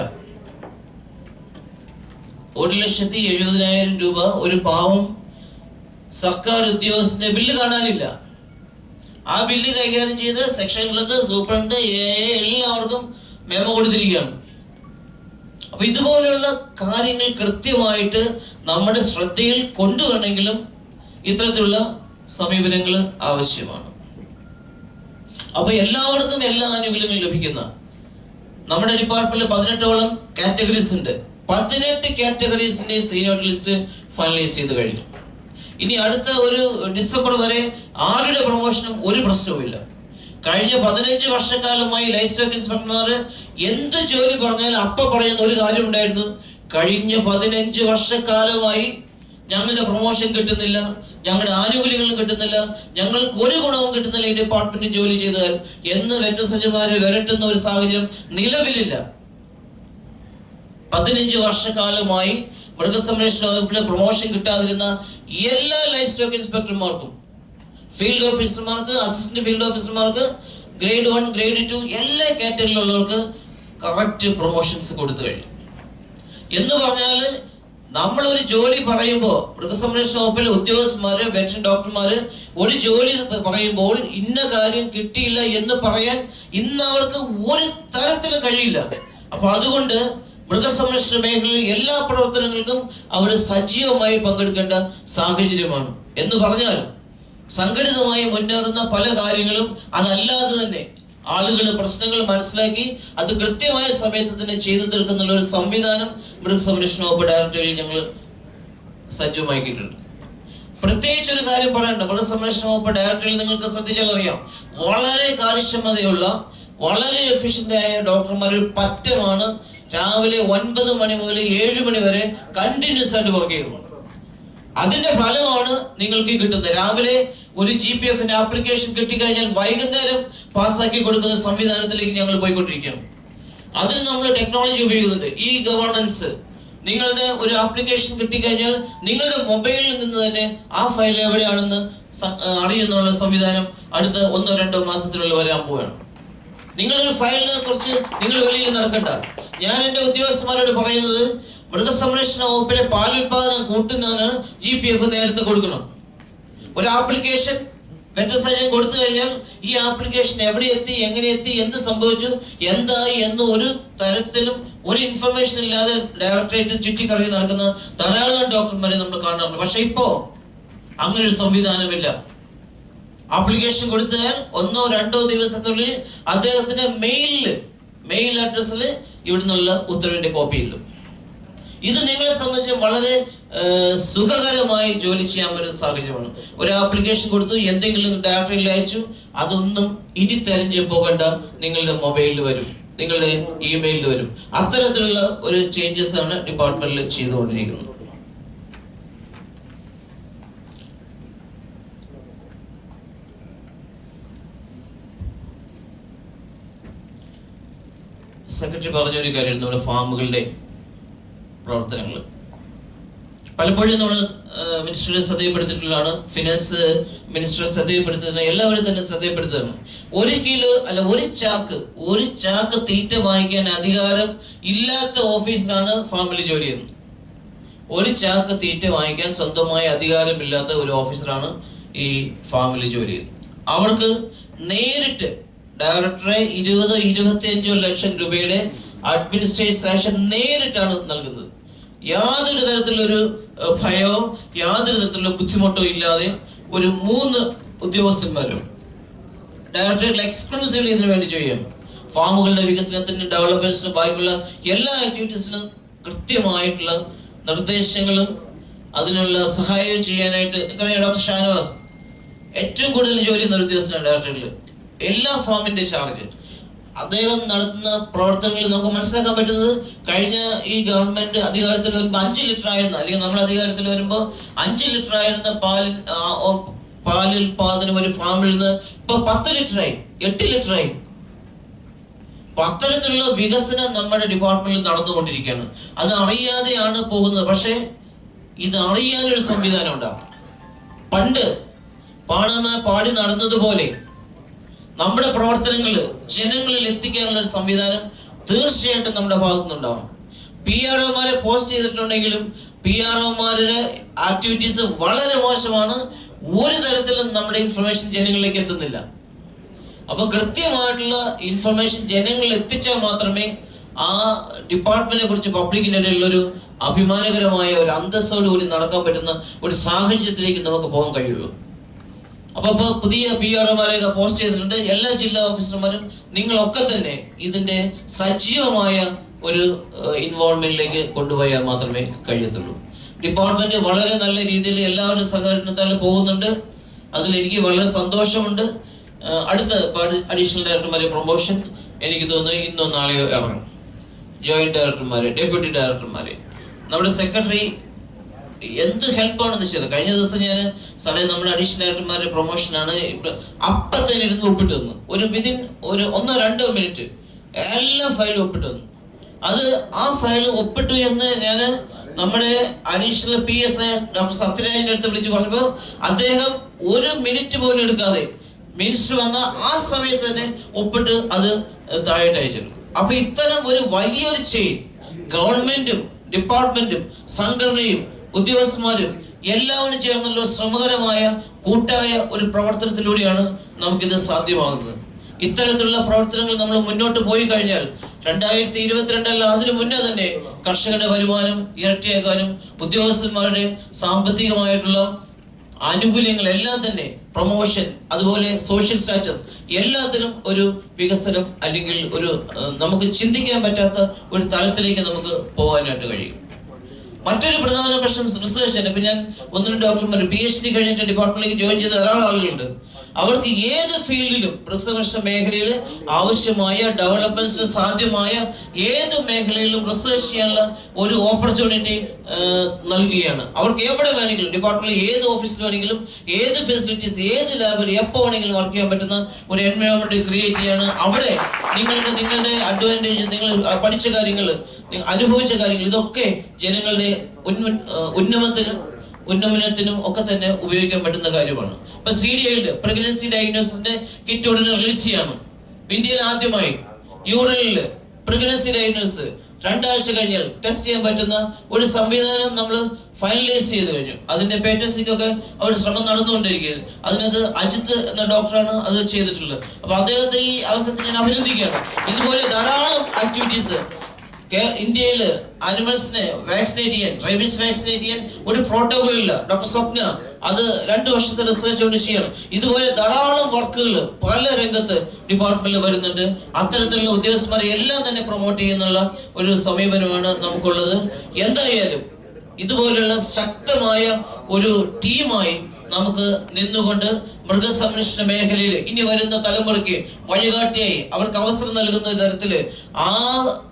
1,70,000 രൂപ ഒരു പാവം സർക്കാർ ഉദ്യോഗസ്ഥന്റെ ബില്ല് കാണാനില്ല. ആ ബില്ല് കൈകാര്യം ചെയ്ത് സെക്ഷനുകൾക്ക് സൂപ്രണ്ട് എല്ലാവർക്കും മെമ്മോ കൊടുത്തിരിക്കുകയാണ്. അപ്പൊ ഇതുപോലെയുള്ള കാര്യങ്ങൾ കൃത്യമായിട്ട് നമ്മുടെ ശ്രദ്ധയിൽ കൊണ്ടുവരണമെങ്കിലും ഇത്തരത്തിലുള്ള സമീപനങ്ങൾ ആവശ്യമാണ്. അപ്പൊ എല്ലാവർക്കും എല്ലാ ആനുകൂല്യങ്ങളും ലഭിക്കുന്ന നമ്മുടെ ഡിപ്പാർട്ട്മെന്റിൽ 18ഓളം കാറ്റഗറീസ് ഉണ്ട്. 18 കാറ്റഗറീസിന്റെ സീനിയോറിറ്റി ലിസ്റ്റ് ഫൈനലൈസ് ചെയ്ത് കഴിഞ്ഞു. ഇനി അടുത്ത ഒരു ഡിസംബർ വരെ ആരുടെ പ്രൊമോഷനും ഒരു പ്രശ്നവുമില്ല. കഴിഞ്ഞ 15 വർഷക്കാലമായി ലൈഫ് സ്റ്റോക്ക് ഇൻസ്പെക്ടർമാർ എന്ത് ജോലി പറഞ്ഞാലും അപ്പൊ പറയുന്ന ഒരു കാര്യം ഉണ്ടായിരുന്നു, കഴിഞ്ഞ 15 വർഷക്കാലമായി ഞങ്ങളുടെ പ്രൊമോഷൻ കിട്ടുന്നില്ല, ഞങ്ങളുടെ ആനുകൂല്യങ്ങളും കിട്ടുന്നില്ല, ഞങ്ങൾക്ക് ഒരു ഗുണവും കിട്ടുന്നില്ല ഈ ഡിപ്പാർട്ട്മെന്റ് ജോലി ചെയ്താൽ എന്ന് വെറ്ററിനറി സർജന്മാരെ വിരട്ടുന്ന ഒരു സാഹചര്യം നിലവിലില്ല. 15 വർഷക്കാലമായി മൃഗസംരക്ഷണ വകുപ്പിലെ പ്രൊമോഷൻ കിട്ടാതിരുന്ന എല്ലാ ലൈഫ് സ്റ്റോക്ക് ഇൻസ്പെക്ടർമാർക്കും, ഫീൽഡ് ഓഫീസർമാർക്ക്, അസിസ്റ്റന്റ് ഫീൽഡ് ഓഫീസർമാർക്ക്, ഗ്രേഡ് 1, ഗ്രേഡ് 2 എല്ലാ കാറ്റഗറിയിലുള്ളവർക്ക് കറക്റ്റ് പ്രൊമോഷൻസ് കൊടുത്തു കഴിഞ്ഞു. എന്ന് പറഞ്ഞാൽ നമ്മളൊരു ജോലി പറയുമ്പോൾ മൃഗസംരക്ഷണ വകുപ്പിലെ ഉദ്യോഗസ്ഥന്മാര്, വെറ്ററിനറി ഡോക്ടർമാര് ഒരു ജോലി പറയുമ്പോൾ ഇന്ന കാര്യം കിട്ടിയില്ല എന്ന് പറയാൻ ഇന്ന് അവർക്ക് ഒരു തരത്തിലും കഴിയില്ല. അപ്പൊ അതുകൊണ്ട് മൃഗസംരക്ഷണ മേഖലയിൽ എല്ലാ പ്രവർത്തനങ്ങൾക്കും അവർ സജീവമായി പങ്കെടുക്കേണ്ട സാഹചര്യമാണ്. എന്ന് പറഞ്ഞാൽ സംഘടിതമായി മുന്നേറുന്ന പല കാര്യങ്ങളും അതല്ലാതെ തന്നെ ആളുകൾ പ്രശ്നങ്ങൾ മനസ്സിലാക്കി അത് കൃത്യമായ സമയത്ത് തന്നെ ചെയ്തു തീർക്കുന്ന ഒരു സംവിധാനം മൃഗസംരക്ഷണ വകുപ്പ് ഡയറക്ടറിൽ ഞങ്ങൾ സജ്ജമാക്കിയിട്ടുണ്ട്. പ്രത്യേകിച്ച് ഒരു കാര്യം പറയണ്ട, മൃഗസംരക്ഷണ വകുപ്പ് ഡയറക്ടറിൽ നിങ്ങൾക്ക് ശ്രദ്ധിച്ചാൽ അറിയാം, വളരെ കാര്യക്ഷമതയുള്ള വളരെ എഫിഷ്യന്റ് ആയ ഡോക്ടർമാർ പറ്റമാണ് രാവിലെ 9 മണി മുതൽ 7 മണി വരെ കണ്ടിന്യൂസ് ആയിട്ട് വർക്ക് ചെയ്യുന്നു. അതിന്റെ ഫലമാണ് നിങ്ങൾക്ക് കിട്ടുന്നത്. രാവിലെ ഒരു GPF ആപ്ലിക്കേഷൻ കിട്ടിക്കഴിഞ്ഞാൽ വൈകുന്നേരം പാസ്സാക്കി കൊടുക്കുന്ന സംവിധാനത്തിലേക്ക് ഞങ്ങൾ പോയിക്കൊണ്ടിരിക്കുകയാണ്. അതിന് നമ്മൾ ടെക്നോളജി ഉപയോഗിക്കുന്നുണ്ട്. ഈ ഗവേണൻസ്, നിങ്ങളുടെ ഒരു ആപ്ലിക്കേഷൻ കിട്ടിക്കഴിഞ്ഞാൽ നിങ്ങളുടെ മൊബൈലിൽ നിന്ന് തന്നെ ആ ഫയൽ എവിടെയാണെന്ന് അറിയുന്നുള്ള സംവിധാനം അടുത്ത 1-2 മാസത്തിനുള്ളിൽ വരാൻ പോവുകയാണ്. നിങ്ങളൊരു ഫയലിനെ കുറിച്ച് നിങ്ങൾ വെളിയിൽ നടക്കണ്ട. ഞാൻ എൻ്റെ ഉദ്യോഗസ്ഥന്മാരോട് പറയുന്നത്, മൃഗസംരക്ഷണ വകുപ്പിലെ പാലുൽപാദനം കൂട്ടുന്നതിന് GPF നേരത്തെ കൊടുക്കണം. ഒരു ആപ്ലിക്കേഷൻ വെറ്റർ സർജൻ കൊടുത്തു കഴിഞ്ഞാൽ ഈ ആപ്ലിക്കേഷൻ എവിടെ എത്തി, എങ്ങനെ എത്തി, എന്ത് സംഭവിച്ചു, എന്തായി എന്ന് ഒരു തരത്തിലും ഒരു ഇൻഫർമേഷൻ ഇല്ലാതെ ഡയറക്ടറേറ്റ് ചുറ്റിക്കറങ്ങി നടക്കുന്ന ധാരാളം ഡോക്ടർമാരെ നമ്മൾ കാണാറുണ്ട്. പക്ഷെ ഇപ്പോ അങ്ങനെ ഒരു സംവിധാനമില്ല. ആപ്ലിക്കേഷൻ കൊടുത്താൽ 1-2 ദിവസത്തിനുള്ളിൽ അദ്ദേഹത്തിന്റെ മെയിൽ അഡ്രസ്സിൽ ഇവിടുന്നുള്ള ഉത്തരവിന്റെ കോപ്പി ഇല്ലും. ഇത് നിങ്ങളെ സംബന്ധിച്ച് വളരെ സുഖകരമായി ജോലി ചെയ്യാൻ പറ്റുന്ന സാഹചര്യമാണ്. ഒരു ആപ്ലിക്കേഷൻ കൊടുത്തു, എന്തെങ്കിലും ഡയറക്ടറിയിൽ അയച്ചു, അതൊന്നും ഇനി തെരഞ്ഞു പോകേണ്ട, നിങ്ങളുടെ മൊബൈലിൽ വരും, നിങ്ങളുടെ ഇമെയിലിൽ വരും. അത്തരത്തിലുള്ള ഒരു ചേഞ്ചസ് ആണ് ഡിപ്പാർട്ട്മെന്റിൽ ചെയ്തുകൊണ്ടിരിക്കുന്നത്. സെക്രട്ടറി പറഞ്ഞൊരു കാര്യം, നമ്മുടെ ഫാമുകളുടെ പ്രവർത്തനങ്ങൾ പലപ്പോഴും നമ്മൾ മിനിസ്റ്ററെ ശ്രദ്ധയപ്പെടുത്തിയിട്ടുള്ളതാണ്, ഫിനാൻസ് മിനിസ്റ്ററെ ശ്രദ്ധയപ്പെടുത്തുന്ന, എല്ലാവരും തന്നെ ശ്രദ്ധയപ്പെടുത്തുകയാണ്. 1 കിലോ അല്ല, ഒരു ചാക്ക് തീറ്റ വാങ്ങിക്കാൻ അധികാരം ഇല്ലാത്ത ഓഫീസറാണ് ഫാമിൽ ജോലി ചെയ്യുന്നത്. 1 ചാക്ക് തീറ്റ വാങ്ങിക്കാൻ സ്വന്തമായ അധികാരമില്ലാത്ത ഒരു ഓഫീസറാണ് ഈ ഫാമിൽ ജോലി ചെയ്യുന്നത്. അവർക്ക് നേരിട്ട് ഡയറക്ടറെ 20-25 ലക്ഷം രൂപയുടെ അഡ്മിനിസ്ട്രേറ്റീവ് സാങ്ഷൻ നേരിട്ടാണ് നൽകുന്നത്. യാതൊരു തരത്തിലൊരു ഭയമോ യാതൊരു തരത്തിലുള്ള ബുദ്ധിമുട്ടോ ഇല്ലാതെ ഒരു 3 ഉദ്യോഗസ്ഥന്മാരും ഡയറക്ടറേറ്റിൽ എക്സ്ക്ലൂസീവ്ലി ഇതിനു വേണ്ടി ചെയ്യും. ഫാമുകളുടെ വികസനത്തിനും ഡെവലപ്മെന്റ്സിനും ബാക്കിയുള്ള എല്ലാ ആക്ടിവിറ്റീസിനും കൃത്യമായിട്ടുള്ള നിർദ്ദേശങ്ങളും അതിനുള്ള സഹായവും ചെയ്യാനായിട്ട് എനിക്കറിയാം. ഡോക്ടർ ഷാനവാസ് ഏറ്റവും കൂടുതൽ ജോലി ചെയ്യുന്ന ഒരു ഉദ്യോഗസ്ഥനാണ് ഡയറക്ടറേറ്റിൽ, എല്ലാ ഫാമിന്റെ ചാർജ്. അദ്ദേഹം നടത്തുന്ന പ്രവർത്തനങ്ങളിൽ നമുക്ക് മനസ്സിലാക്കാൻ പറ്റുന്നത്, കഴിഞ്ഞ ഈ ഗവൺമെന്റ് അധികാരത്തിൽ വരുമ്പോൾ 5 ലിറ്റർ ആയിരുന്ന, അല്ലെങ്കിൽ നമ്മൾ അധികാരത്തിൽ വരുമ്പോൾ 5 ലിറ്റർ ആയിരുന്ന പാലുൽപാദനം ഒരു ഫാമിൽ നിന്ന് ഇപ്പൊ 10 ലിറ്ററായി, 8 ലിറ്ററായി. അത്തരത്തിലുള്ള വികസനം നമ്മുടെ ഡിപ്പാർട്ട്മെന്റിൽ നടന്നുകൊണ്ടിരിക്കുകയാണ്. അത് അറിയാതെയാണ് പോകുന്നത്. പക്ഷെ ഇത് അറിയാനൊരു സംവിധാനം ഉണ്ടാകും. പണ്ട് പാടി നടന്നതുപോലെ നമ്മുടെ പ്രവർത്തനങ്ങൾ ജനങ്ങളിൽ എത്തിക്കാനുള്ള ഒരു സംവിധാനം തീർച്ചയായിട്ടും നമ്മുടെ ഭാഗത്തുനിന്നുണ്ടാവും. PROമാരെ പോസ്റ്റ് ചെയ്തിട്ടുണ്ടെങ്കിലും PROമാരുടെ ആക്ടിവിറ്റീസ് വളരെ മോശമാണ്. ഒരു തരത്തിലും നമ്മുടെ ഇൻഫർമേഷൻ ജനങ്ങളിലേക്ക് എത്തുന്നില്ല. അപ്പൊ കൃത്യമായിട്ടുള്ള ഇൻഫർമേഷൻ ജനങ്ങളിൽ എത്തിച്ചാൽ മാത്രമേ ആ ഡിപ്പാർട്ട്മെന്റിനെ കുറിച്ച് പബ്ലിക്കിന്റെ ഇടയിൽ ഒരു അഭിമാനകരമായ ഒരു അന്തസ്സോട് കൂടി നടക്കാൻ പറ്റുന്ന ഒരു സാഹചര്യത്തിലേക്ക് നമുക്ക് പോകാൻ കഴിയുള്ളൂ. അപ്പൊ പുതിയ PROമാരെയൊക്കെ പോസ്റ്റ് ചെയ്തിട്ടുണ്ട്. എല്ലാ ജില്ലാ ഓഫീസർമാരും നിങ്ങളൊക്കെ തന്നെ ഇതിന്റെ സജീവമായ ഒരു ഇൻവോൾവ്മെന്റിലേക്ക് കൊണ്ടുപോയാൽ മാത്രമേ കഴിയത്തുള്ളൂ. ഡിപ്പാർട്ട്മെന്റ് വളരെ നല്ല രീതിയിൽ എല്ലാവരുടെ സഹകരണത്താൽ പോകുന്നുണ്ട്. അതിൽ എനിക്ക് വളരെ സന്തോഷമുണ്ട്. അടുത്ത അഡീഷണൽ ഡയറക്ടർമാരെ പ്രൊമോഷൻ എനിക്ക് തോന്നുന്നു ഇന്നോ നാളെയോ ഇറങ്ങും. ജോയിന്റ് ഡയറക്ടർമാരെ, ഡെപ്യൂട്ടി ഡയറക്ടർമാരെ, നമ്മുടെ സെക്രട്ടറി എന്ത് ഹെൽപ്പാണെന്ന് ചെയ്തത്. കഴിഞ്ഞ ദിവസം ഞാൻ സാറേ നമ്മുടെ അഡീഷണൽ ഡയറക്ടർമാരുടെ പ്രൊമോഷനാണ്, അപ്പം തന്നെ ഇരുന്ന് ഒപ്പിട്ട് തന്നു. വിതിൻ 1-2 മിനിറ്റ് എല്ലാ ഫയലും ഒപ്പിട്ട് തന്നു. അത് ആ ഫയൽ ഒപ്പിട്ടു എന്ന് ഞാൻ നമ്മുടെ അഡീഷണൽ PSI ഡോക്ടർ സത്യരാജിന്റെ അടുത്ത് വിളിച്ച് പറഞ്ഞപ്പോൾ അദ്ദേഹം ഒരു മിനിറ്റ് പോലും എടുക്കാതെ മിനിസ്റ്റർ വന്ന ആ സമയത്ത് തന്നെ ഒപ്പിട്ട് അത് താഴോട്ട് അയച്ചിരുന്നു. അപ്പൊ ഇത്തരം ഒരു വലിയൊരു ചെയിൻ ഗവൺമെന്റും ഡിപ്പാർട്ട്മെന്റും സംഘടനയും ഉദ്യോഗസ്ഥന്മാരും എല്ലാവരും ചേർന്നുള്ള ശ്രമകരമായ കൂട്ടായ ഒരു പ്രവർത്തനത്തിലൂടെയാണ് നമുക്കിത് സാധ്യമാകുന്നത്. ഇത്തരത്തിലുള്ള പ്രവർത്തനങ്ങൾ നമ്മൾ മുന്നോട്ട് പോയി കഴിഞ്ഞാൽ 2022 അല്ല അതിനു മുന്നേ തന്നെ കർഷകരുടെ വരുമാനം ഇരട്ടിയാക്കാനും ഉദ്യോഗസ്ഥന്മാരുടെ സാമ്പത്തികമായിട്ടുള്ള ആനുകൂല്യങ്ങൾ എല്ലാം തന്നെ പ്രൊമോഷൻ, അതുപോലെ സോഷ്യൽ സ്റ്റാറ്റസ്, എല്ലാത്തിനും ഒരു വികസനം അല്ലെങ്കിൽ ഒരു നമുക്ക് ചിന്തിക്കാൻ പറ്റാത്ത ഒരു തലത്തിലേക്ക് നമുക്ക് പോകാനായിട്ട് കഴിയും. മറ്റൊരു പ്രധാന പ്രശ്നം റിസർച്ച് തന്നെ. ഇപ്പൊ ഞാൻ 1-2 ഡോക്ടർമാർ PhD കഴിഞ്ഞിട്ട് ഡിപ്പാർട്ട്മെന്റിലേക്ക് ജോയിൻ ചെയ്ത ധാരാളം ആളുകളുണ്ട്. അവർക്ക് ഏത് ഫീൽഡിലും മൃഗസംരക്ഷണ മേഖലയിൽ ആവശ്യമായ ഡെവലപ്മെന്റ്സ് സാധ്യമായ ഏത് മേഖലയിലും റിസർച്ച് ചെയ്യാനുള്ള ഒരു ഓപ്പർച്യൂണിറ്റി നൽകുകയാണ്. അവർക്ക് എവിടെ വേണമെങ്കിലും ഡിപ്പാർട്ട്മെന്റിൽ ഏത് ഓഫീസിൽ വേണമെങ്കിലും ഏത് ഫെസിലിറ്റീസ് ഏത് ലാബിൽ എപ്പോൾ വേണമെങ്കിലും വർക്ക് ചെയ്യാൻ പറ്റുന്ന ഒരു എൻവയോൺമെന്റ് ക്രിയേറ്റ് ചെയ്യാണ്. അവിടെ നിങ്ങളുടെ അഡ്വാൻറ്റേജ്, നിങ്ങൾ പഠിച്ച കാര്യങ്ങൾ, അനുഭവിച്ച കാര്യങ്ങൾ, ഇതൊക്കെ ജനങ്ങളുടെ ഉന്നമനത്തിനും ഒക്കെ തന്നെ ഉപയോഗിക്കാൻ പറ്റുന്ന കാര്യമാണ്. ഇപ്പൊ CDIയുടെ പ്രഗ്നൻസി ഡയഗ്നോസിന്റെ കിറ്റ് ഉടനെ റിലീസ് ചെയ്യാണ്. ഇന്ത്യയിൽ ആദ്യമായി യൂറിനിൽ പ്രഗ്നൻസി ഡയഗ്നോസ് 2 ആഴ്ച കഴിഞ്ഞാൽ ടെസ്റ്റ് ചെയ്യാൻ പറ്റുന്ന ഒരു സംവിധാനം നമ്മൾ ഫൈനലൈസ് ചെയ്ത് കഴിഞ്ഞു. അതിന്റെ പേറ്റൻസിക്കൊക്കെ അവർ ശ്രമം നടന്നുകൊണ്ടിരിക്കുകയാണ്. അതിനകത്ത് അജിത്ത് എന്ന ഡോക്ടറാണ് അത് ചെയ്തിട്ടുള്ളത്. അപ്പൊ അദ്ദേഹത്തെ ഈ അവസരത്തിൽ ഞാൻ അഭിനന്ദിക്കുകയാണ്. ഇതുപോലെ ധാരാളം ആക്ടിവിറ്റീസ് ഇന്ത്യയിൽ അനിമൽസിനെ വാക്സിനേറ്റ് ചെയ്യാൻ, റേബീസ് വാക്സിനേറ്റ് ചെയ്യാൻ ഒരു പ്രോട്ടോകോൾ ഇല്ല. ഡോക്ടർ സ്വപ്ന അത് 2 വർഷത്തെ റിസർച്ച് കൊണ്ട് ചെയ്യണം. ഇതുപോലെ ധാരാളം വർക്കുകൾ പല രംഗത്ത് ഡിപ്പാർട്ട്മെന്റിൽ വരുന്നുണ്ട്. അത്തരത്തിലുള്ള ഉദ്യോഗസ്ഥന്മാരെ എല്ലാം തന്നെ പ്രൊമോട്ട് ചെയ്യുന്നുള്ള ഒരു സമീപനമാണ് നമുക്കുള്ളത്. എന്തായാലും ഇതുപോലുള്ള ശക്തമായ ഒരു ടീമായി നമുക്ക് നിന്നുകൊണ്ട് മൃഗസംരക്ഷണ മേഖലയിൽ ഇനി വരുന്ന തലമുറയ്ക്ക് വഴികാട്ടിയായി അവർക്ക് അവസരം നൽകുന്ന തരത്തില് ആ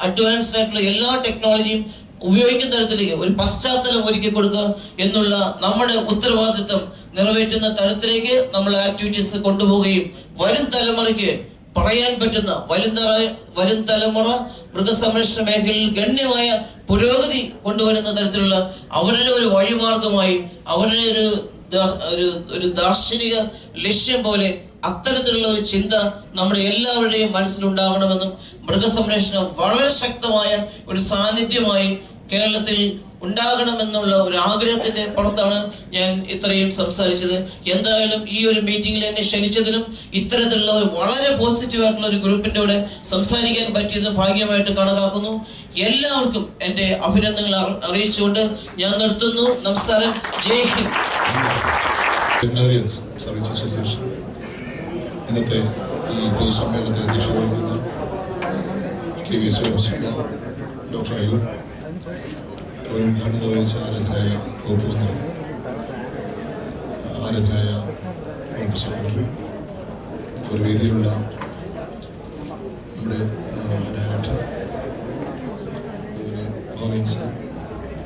അഡ്വാൻസ്ഡ് ആയിട്ടുള്ള എല്ലാ ടെക്നോളജിയും ഉപയോഗിക്കുന്ന തരത്തിലേക്ക് ഒരു പശ്ചാത്തലം ഒരുക്കി കൊടുക്കുക എന്നുള്ള നമ്മുടെ ഉത്തരവാദിത്വം നിറവേറ്റുന്ന തരത്തിലേക്ക് നമ്മൾ ആക്ടിവിറ്റീസ് കൊണ്ടുപോവുകയും വരും തലമുറയ്ക്ക് പറയാൻ പറ്റുന്ന വരും തലമുറ മൃഗസംരക്ഷണ മേഖലയിൽ ഗണ്യമായ പുരോഗതി കൊണ്ടുവരുന്ന തരത്തിലുള്ള അവരുടെ ഒരു വഴിമാർഗമായി അവരുടെ ഒരു ദാർശനിക ലക്ഷ്യം പോലെ അത്തരത്തിലുള്ള ഒരു ചിന്ത നമ്മുടെ എല്ലാവരുടെയും മനസ്സിലുണ്ടാവണമെന്നും മൃഗസംരക്ഷണം വളരെ ശക്തമായ ഒരു സാന്നിധ്യമായി കേരളത്തിൽ ഉണ്ടാകണമെന്നുള്ള ഒരു ആഗ്രഹത്തിന്റെ പുറത്താണ് ഞാൻ ഇത്രയും സംസാരിച്ചത്. എന്തായാലും ഈ ഒരു മീറ്റിംഗിൽ എന്നെ ക്ഷണിച്ചതിനും ഇത്തരത്തിലുള്ള ഒരു വളരെ പോസിറ്റീവ് ആയിട്ടുള്ള ഒരു ഗ്രൂപ്പിന്റെ കൂടെ സംസാരിക്കാൻ പറ്റിയതും ഭാഗ്യമായിട്ട് കണക്കാക്കുന്നു. എല്ലാവർക്കും എന്റെ അഭിനന്ദനങ്ങൾ അറിയിച്ചുകൊണ്ട് ഞാൻ നിർത്തുന്നു. നമസ്കാരം. ജയ് ഹിന്ദ്. വെറ്ററിനറിയൻസ് സർവീസ് അസോസിയേഷൻ ഇന്നത്തെ ഈ പൊതുസമ്മേളനത്തിൽ അധ്യക്ഷത വഹിക്കുന്ന KVS പ്രസിഡന്റ് ഡോക്ടർ അയ്യൂബ്, ഉദ്ഘാടനം നിർവഹിച്ച ആരാധനായ വകുപ്പ് മന്ത്രി, ആരാധനായ വകുപ്പ് സെക്രട്ടറി, ഒരു വേദിയിലുള്ള നമ്മുടെ ഡയറക്ടർ, അതുപോലെ ഗോവിന്ദ് സാർ,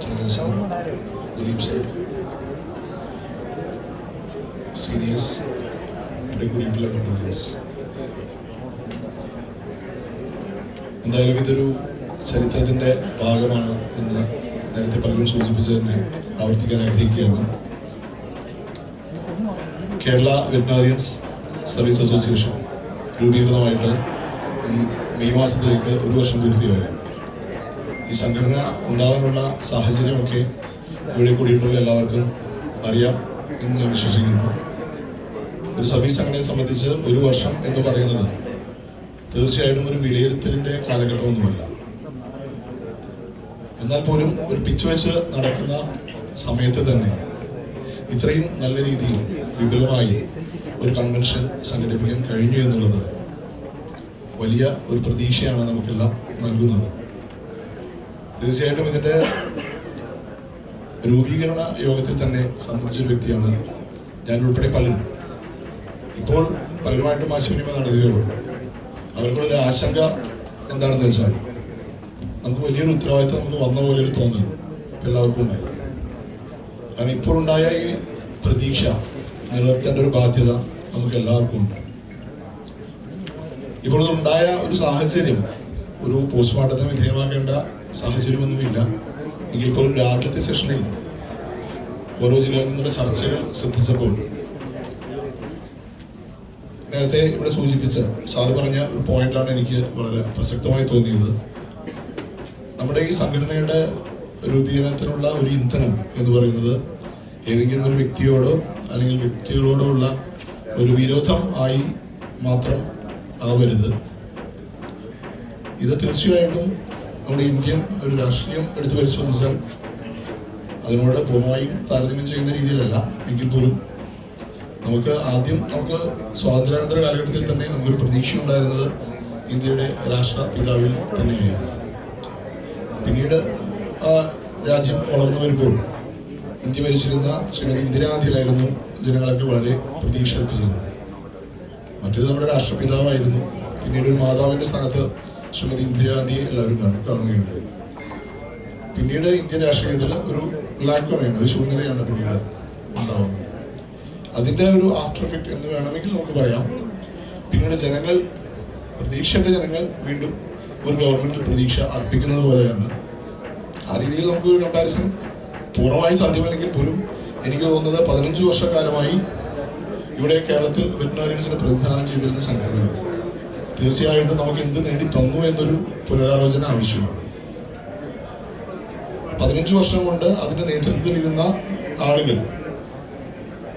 ചാര സാർ, ദിലീപ് സാർ, സീനിയേഴ്സ്, ഇവിടെ കൂടിയിട്ടുള്ള മെമ്പേഴ്സ്, എന്തായാലും ഇതൊരു ചരിത്രത്തിന്റെ ഭാഗമാണ് എന്ന് നേരത്തെ പലരും സൂചിപ്പിച്ച് തന്നെ ആവർത്തിക്കാൻ ആഗ്രഹിക്കുകയാണ്. കേരള വെറ്ററിനറിയൻസ് സർവീസ് അസോസിയേഷൻ രൂപീകൃതമായിട്ട് ഈ മെയ് മാസത്തിലേക്ക് 1 വർഷം പൂർത്തിയായി. ഈ സംഘടന ഉണ്ടാകാനുള്ള സാഹചര്യമൊക്കെ ഇവിടെ കൂടിയിട്ടുള്ള എല്ലാവർക്കും അറിയാം എന്ന് ഞാൻ വിശ്വസിക്കുന്നു. ഒരു സർവീസ് സംഘടനയെ സംബന്ധിച്ച് 1 വർഷം എന്ന് പറയുന്നത് തീർച്ചയായിട്ടും ഒരു വിലയിരുത്തലിന്റെ കാലഘട്ടമൊന്നുമല്ല. എന്നാൽ പോലും ഒരു പിച്ച് വെച്ച് നടക്കുന്ന സമയത്ത് തന്നെ ഇത്രയും നല്ല രീതിയിൽ വിപുലമായി ഒരു കൺവെൻഷൻ സംഘടിപ്പിക്കാൻ കഴിഞ്ഞു എന്നുള്ളത് വലിയ ഒരു പ്രതീക്ഷയാണ് നമുക്കെല്ലാം നൽകുന്നത്. തീർച്ചയായിട്ടും ഇതിന്റെ രൂപീകരണ യോഗത്തിൽ തന്നെ സംബന്ധിച്ചൊരു വ്യക്തിയാണ് ഞാൻ ഉൾപ്പെടെ പലരും. ഇപ്പോൾ പലരുമായിട്ടും ആശയവിനിമയം നടക്കുകയുള്ളൂ. അവർക്കുള്ളൊരു ആശങ്ക എന്താണെന്ന് വെച്ചാൽ നമുക്ക് വലിയൊരു ഉത്തരവാദിത്വം നമുക്ക് വന്ന പോലെ ഒരു തോന്നൽ എല്ലാവർക്കും ഉണ്ടായി. കാരണം ഇപ്പോൾ ഉണ്ടായ ഈ പ്രതീക്ഷ നിലനിർത്തേണ്ട ഒരു ബാധ്യത നമുക്ക് എല്ലാവർക്കും ഉണ്ട്. ഇപ്പോൾ ഉണ്ടായ ഒരു സാഹചര്യം ഒരു പോസ്റ്റ്മോർട്ടത്തിന് വിധേയമാക്കേണ്ട സാഹചര്യമൊന്നുമില്ല. എങ്കിൽ പോലും രാവിലത്തെ സെഷനിൽ ഓരോ ജില്ലകളിൽ നിന്നുള്ള ചർച്ചകൾ ശ്രദ്ധിച്ചപ്പോൾ നേരത്തെ ഇവിടെ സൂചിപ്പിച്ച സാറ് പറഞ്ഞ ഒരു പോയിന്റാണ് എനിക്ക് വളരെ പ്രസക്തമായി തോന്നിയത്. നമ്മുടെ ഈ സംഘടനയുടെ രൂപീകരണത്തിനുള്ള ഒരു ഇന്ധനം എന്ന് പറയുന്നത് ഏതെങ്കിലും ഒരു വ്യക്തിയോടോ അല്ലെങ്കിൽ വ്യക്തികളോടോ ഉള്ള ഒരു വിരോധം ആയി മാത്രം ആവരുത്. ഇത് തീർച്ചയായിട്ടും നമ്മുടെ ഇന്ത്യൻ ഒരു രാഷ്ട്രീയം എടുത്തു പരിശോധിച്ചാൽ അതിനോട് പൂർണ്ണമായും താരതമ്യം ചെയ്യുന്ന രീതിയിലല്ല. എങ്കിൽ പോലും നമുക്ക് സ്വാതന്ത്ര്യാനന്തര കാലഘട്ടത്തിൽ തന്നെ നമുക്കൊരു പ്രതീക്ഷ ഉണ്ടായിരുന്നത് ഇന്ത്യയുടെ രാഷ്ട്രപിതാവിൽ തന്നെയായിരുന്നു. പിന്നീട് ആ രാജ്യം വളർന്നു വരുമ്പോൾ ഇന്ത്യ ഭരിച്ചിരുന്ന ശ്രീമതി ഇന്ദിരാഗാന്ധിയിലായിരുന്നു ജനങ്ങളൊക്കെ വളരെ പ്രതീക്ഷ അർപ്പിച്ചത്. മറ്റേത് നമ്മുടെ രാഷ്ട്രപിതാവായിരുന്നു. പിന്നീട് ഒരു മാതാവിന്റെ സ്ഥാനത്ത് ശ്രീമതി ഇന്ദിരാഗാന്ധിയെ എല്ലാവരും കാണുകയുണ്ടായി. പിന്നീട് ഇന്ത്യൻ രാഷ്ട്രീയത്തിൽ ഒരു ലാക്കോണയാണ്, ഒരു ശൂന്യതയാണ് പിന്നീട് ഉണ്ടാവുന്നത്. അതിന്റെ ഒരു ആഫ്റ്റർ എഫക്റ്റ് എന്ന് വേണമെങ്കിൽ നമുക്ക് പറയാം. പിന്നീട് പ്രതീക്ഷയുടെ ജനങ്ങൾ വീണ്ടും ഒരു ഗവൺമെന്റിൽ പ്രതീക്ഷ അർപ്പിക്കുന്നത് പോലെയാണ്. ആ രീതിയിൽ നമുക്ക് ഒരു കമ്പാരിസൺ പൂർണ്ണമായി സാധ്യമല്ലെങ്കിൽ പോലും എനിക്ക് തോന്നുന്നത് 15 വർഷക്കാലമായി ഇവിടെ കേരളത്തിൽ വെറ്ററിനറിയൻസിനെ പ്രതിനിധാനം ചെയ്തിരുന്ന സംഘടനകൾ തീർച്ചയായിട്ടും നമുക്ക് എന്ത് നേടി തന്നു എന്നൊരു പുനരാലോചന ആവശ്യമാണ്. 15 വർഷം കൊണ്ട് അതിന്റെ നേതൃത്വത്തിലിരുന്ന ആളുകൾ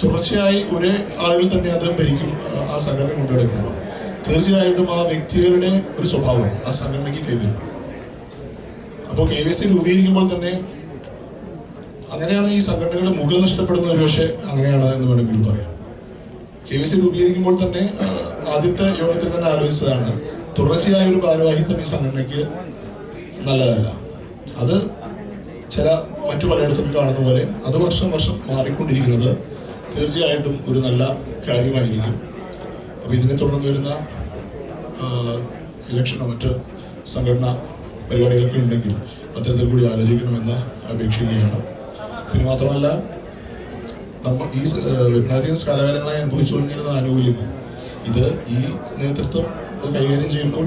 തുടർച്ചയായി ഒരേ ആളുകൾ തന്നെ അത് ഭരിക്കും, ആ സംഘടന കൊണ്ടെടുക്കുമ്പോൾ തീർച്ചയായിട്ടും ആ വ്യക്തികളുടെ ഒരു സ്വഭാവം ആ സംഘടനയ്ക്ക് കൈവരും. അപ്പോൾ KVC രൂപീകരിക്കുമ്പോൾ തന്നെ അങ്ങനെയാണ് ഈ സംഘടനകളുടെ മുഖം നഷ്ടപ്പെടുന്ന ഒരു പക്ഷേ അങ്ങനെയാണ് എന്ന് വേണമെങ്കിൽ പറയാം. KVC രൂപീകരിക്കുമ്പോൾ തന്നെ ആദ്യത്തെ യോഗത്തിൽ തന്നെ ആലോചിച്ചതാണ് തുടർച്ചയായ ഒരു ഭാരവാഹിത്വം ഈ സംഘടനയ്ക്ക് നല്ലതല്ല. അത് ചില മറ്റു പലയിടത്തും കാണുന്ന പോലെ അത് വർഷം മാറിക്കൊണ്ടിരിക്കുന്നത് തീർച്ചയായിട്ടും ഒരു നല്ല കാര്യമായിരിക്കും. അപ്പോൾ ഇതിനെ തുടർന്ന് വരുന്ന ഇലക്ഷനോ മറ്റ് സംഘടനാ പരിപാടികളൊക്കെ ഉണ്ടെങ്കിൽ അത്തരത്തിൽ കൂടി ആലോചിക്കണമെന്ന് അപേക്ഷിക്കുകയാണ്. പിന്നെ മാത്രമല്ല ഈ വെറ്ററിനറിയൻസ് കാലകാലങ്ങളായി അനുഭവിച്ചുകൊണ്ടിരുന്ന ആനുകൂല്യങ്ങൾ ഇത് ഈ നേതൃത്വം അത് കൈകാര്യം ചെയ്യുമ്പോൾ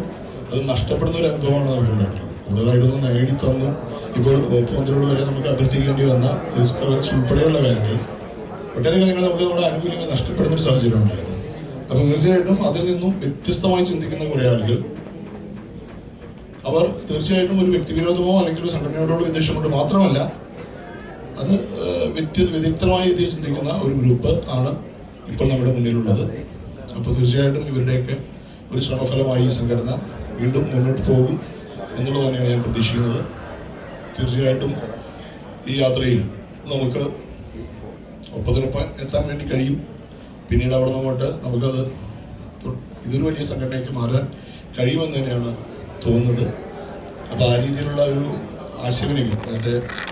അത് നഷ്ടപ്പെടുന്ന ഒരു അനുഭവമാണ് നമുക്കുണ്ടായിട്ടുള്ളത്. കൂടുതലായിട്ടൊന്നും നേടിത്തന്നു. ഇപ്പോൾ വകുപ്പ് മന്ത്രിയോട് വരെ നമുക്ക് അഭ്യർത്ഥിക്കേണ്ടി വന്ന റിസ്ക് അവേഴ്സ് ഉൾപ്പെടെയുള്ള കാര്യങ്ങൾ ഒട്ടേറെ കാര്യങ്ങൾ നമുക്ക് നമ്മുടെ ആനുകൂല്യങ്ങൾ നഷ്ടപ്പെടുന്ന ഒരു സാഹചര്യം ഉണ്ടായിരുന്നു. അപ്പോൾ തീർച്ചയായിട്ടും അതിൽ നിന്നും വ്യത്യസ്തമായി ചിന്തിക്കുന്ന കുറേ ആളുകൾ അവർ തീർച്ചയായിട്ടും ഒരു വ്യക്തിവിരോധമോ അല്ലെങ്കിൽ ഒരു സംഘടനയോടുള്ള വിദ്വേഷം കൊണ്ട് മാത്രമല്ല അത് വിദഗ്ധമായ രീതിയിൽ ചിന്തിക്കുന്ന ഒരു ഗ്രൂപ്പ് ആണ് ഇപ്പോൾ നമ്മുടെ മുന്നിലുള്ളത്. അപ്പോൾ തീർച്ചയായിട്ടും ഇവരുടെയൊക്കെ ഒരു ശ്രമഫലമായി ഈ സംഘടന വീണ്ടും മുന്നോട്ട് പോകും എന്നുള്ളത് തന്നെയാണ് ഞാൻ പ്രതീക്ഷിക്കുന്നത്. തീർച്ചയായിട്ടും ഈ യാത്രയിൽ നമുക്ക് ഒപ്പത്തിനൊപ്പം എത്താൻ വേണ്ടി കഴിയും. പിന്നീട് അവിടെ നിന്നോട്ട് നമുക്കത് ഇതൊരു വലിയ സംഘടനയ്ക്ക് മാറാൻ കഴിയുമെന്ന് തന്നെയാണ് തോന്നുന്നത്. അപ്പോൾ ആ രീതിയിലുള്ള ഒരു ആശയവിനിമയം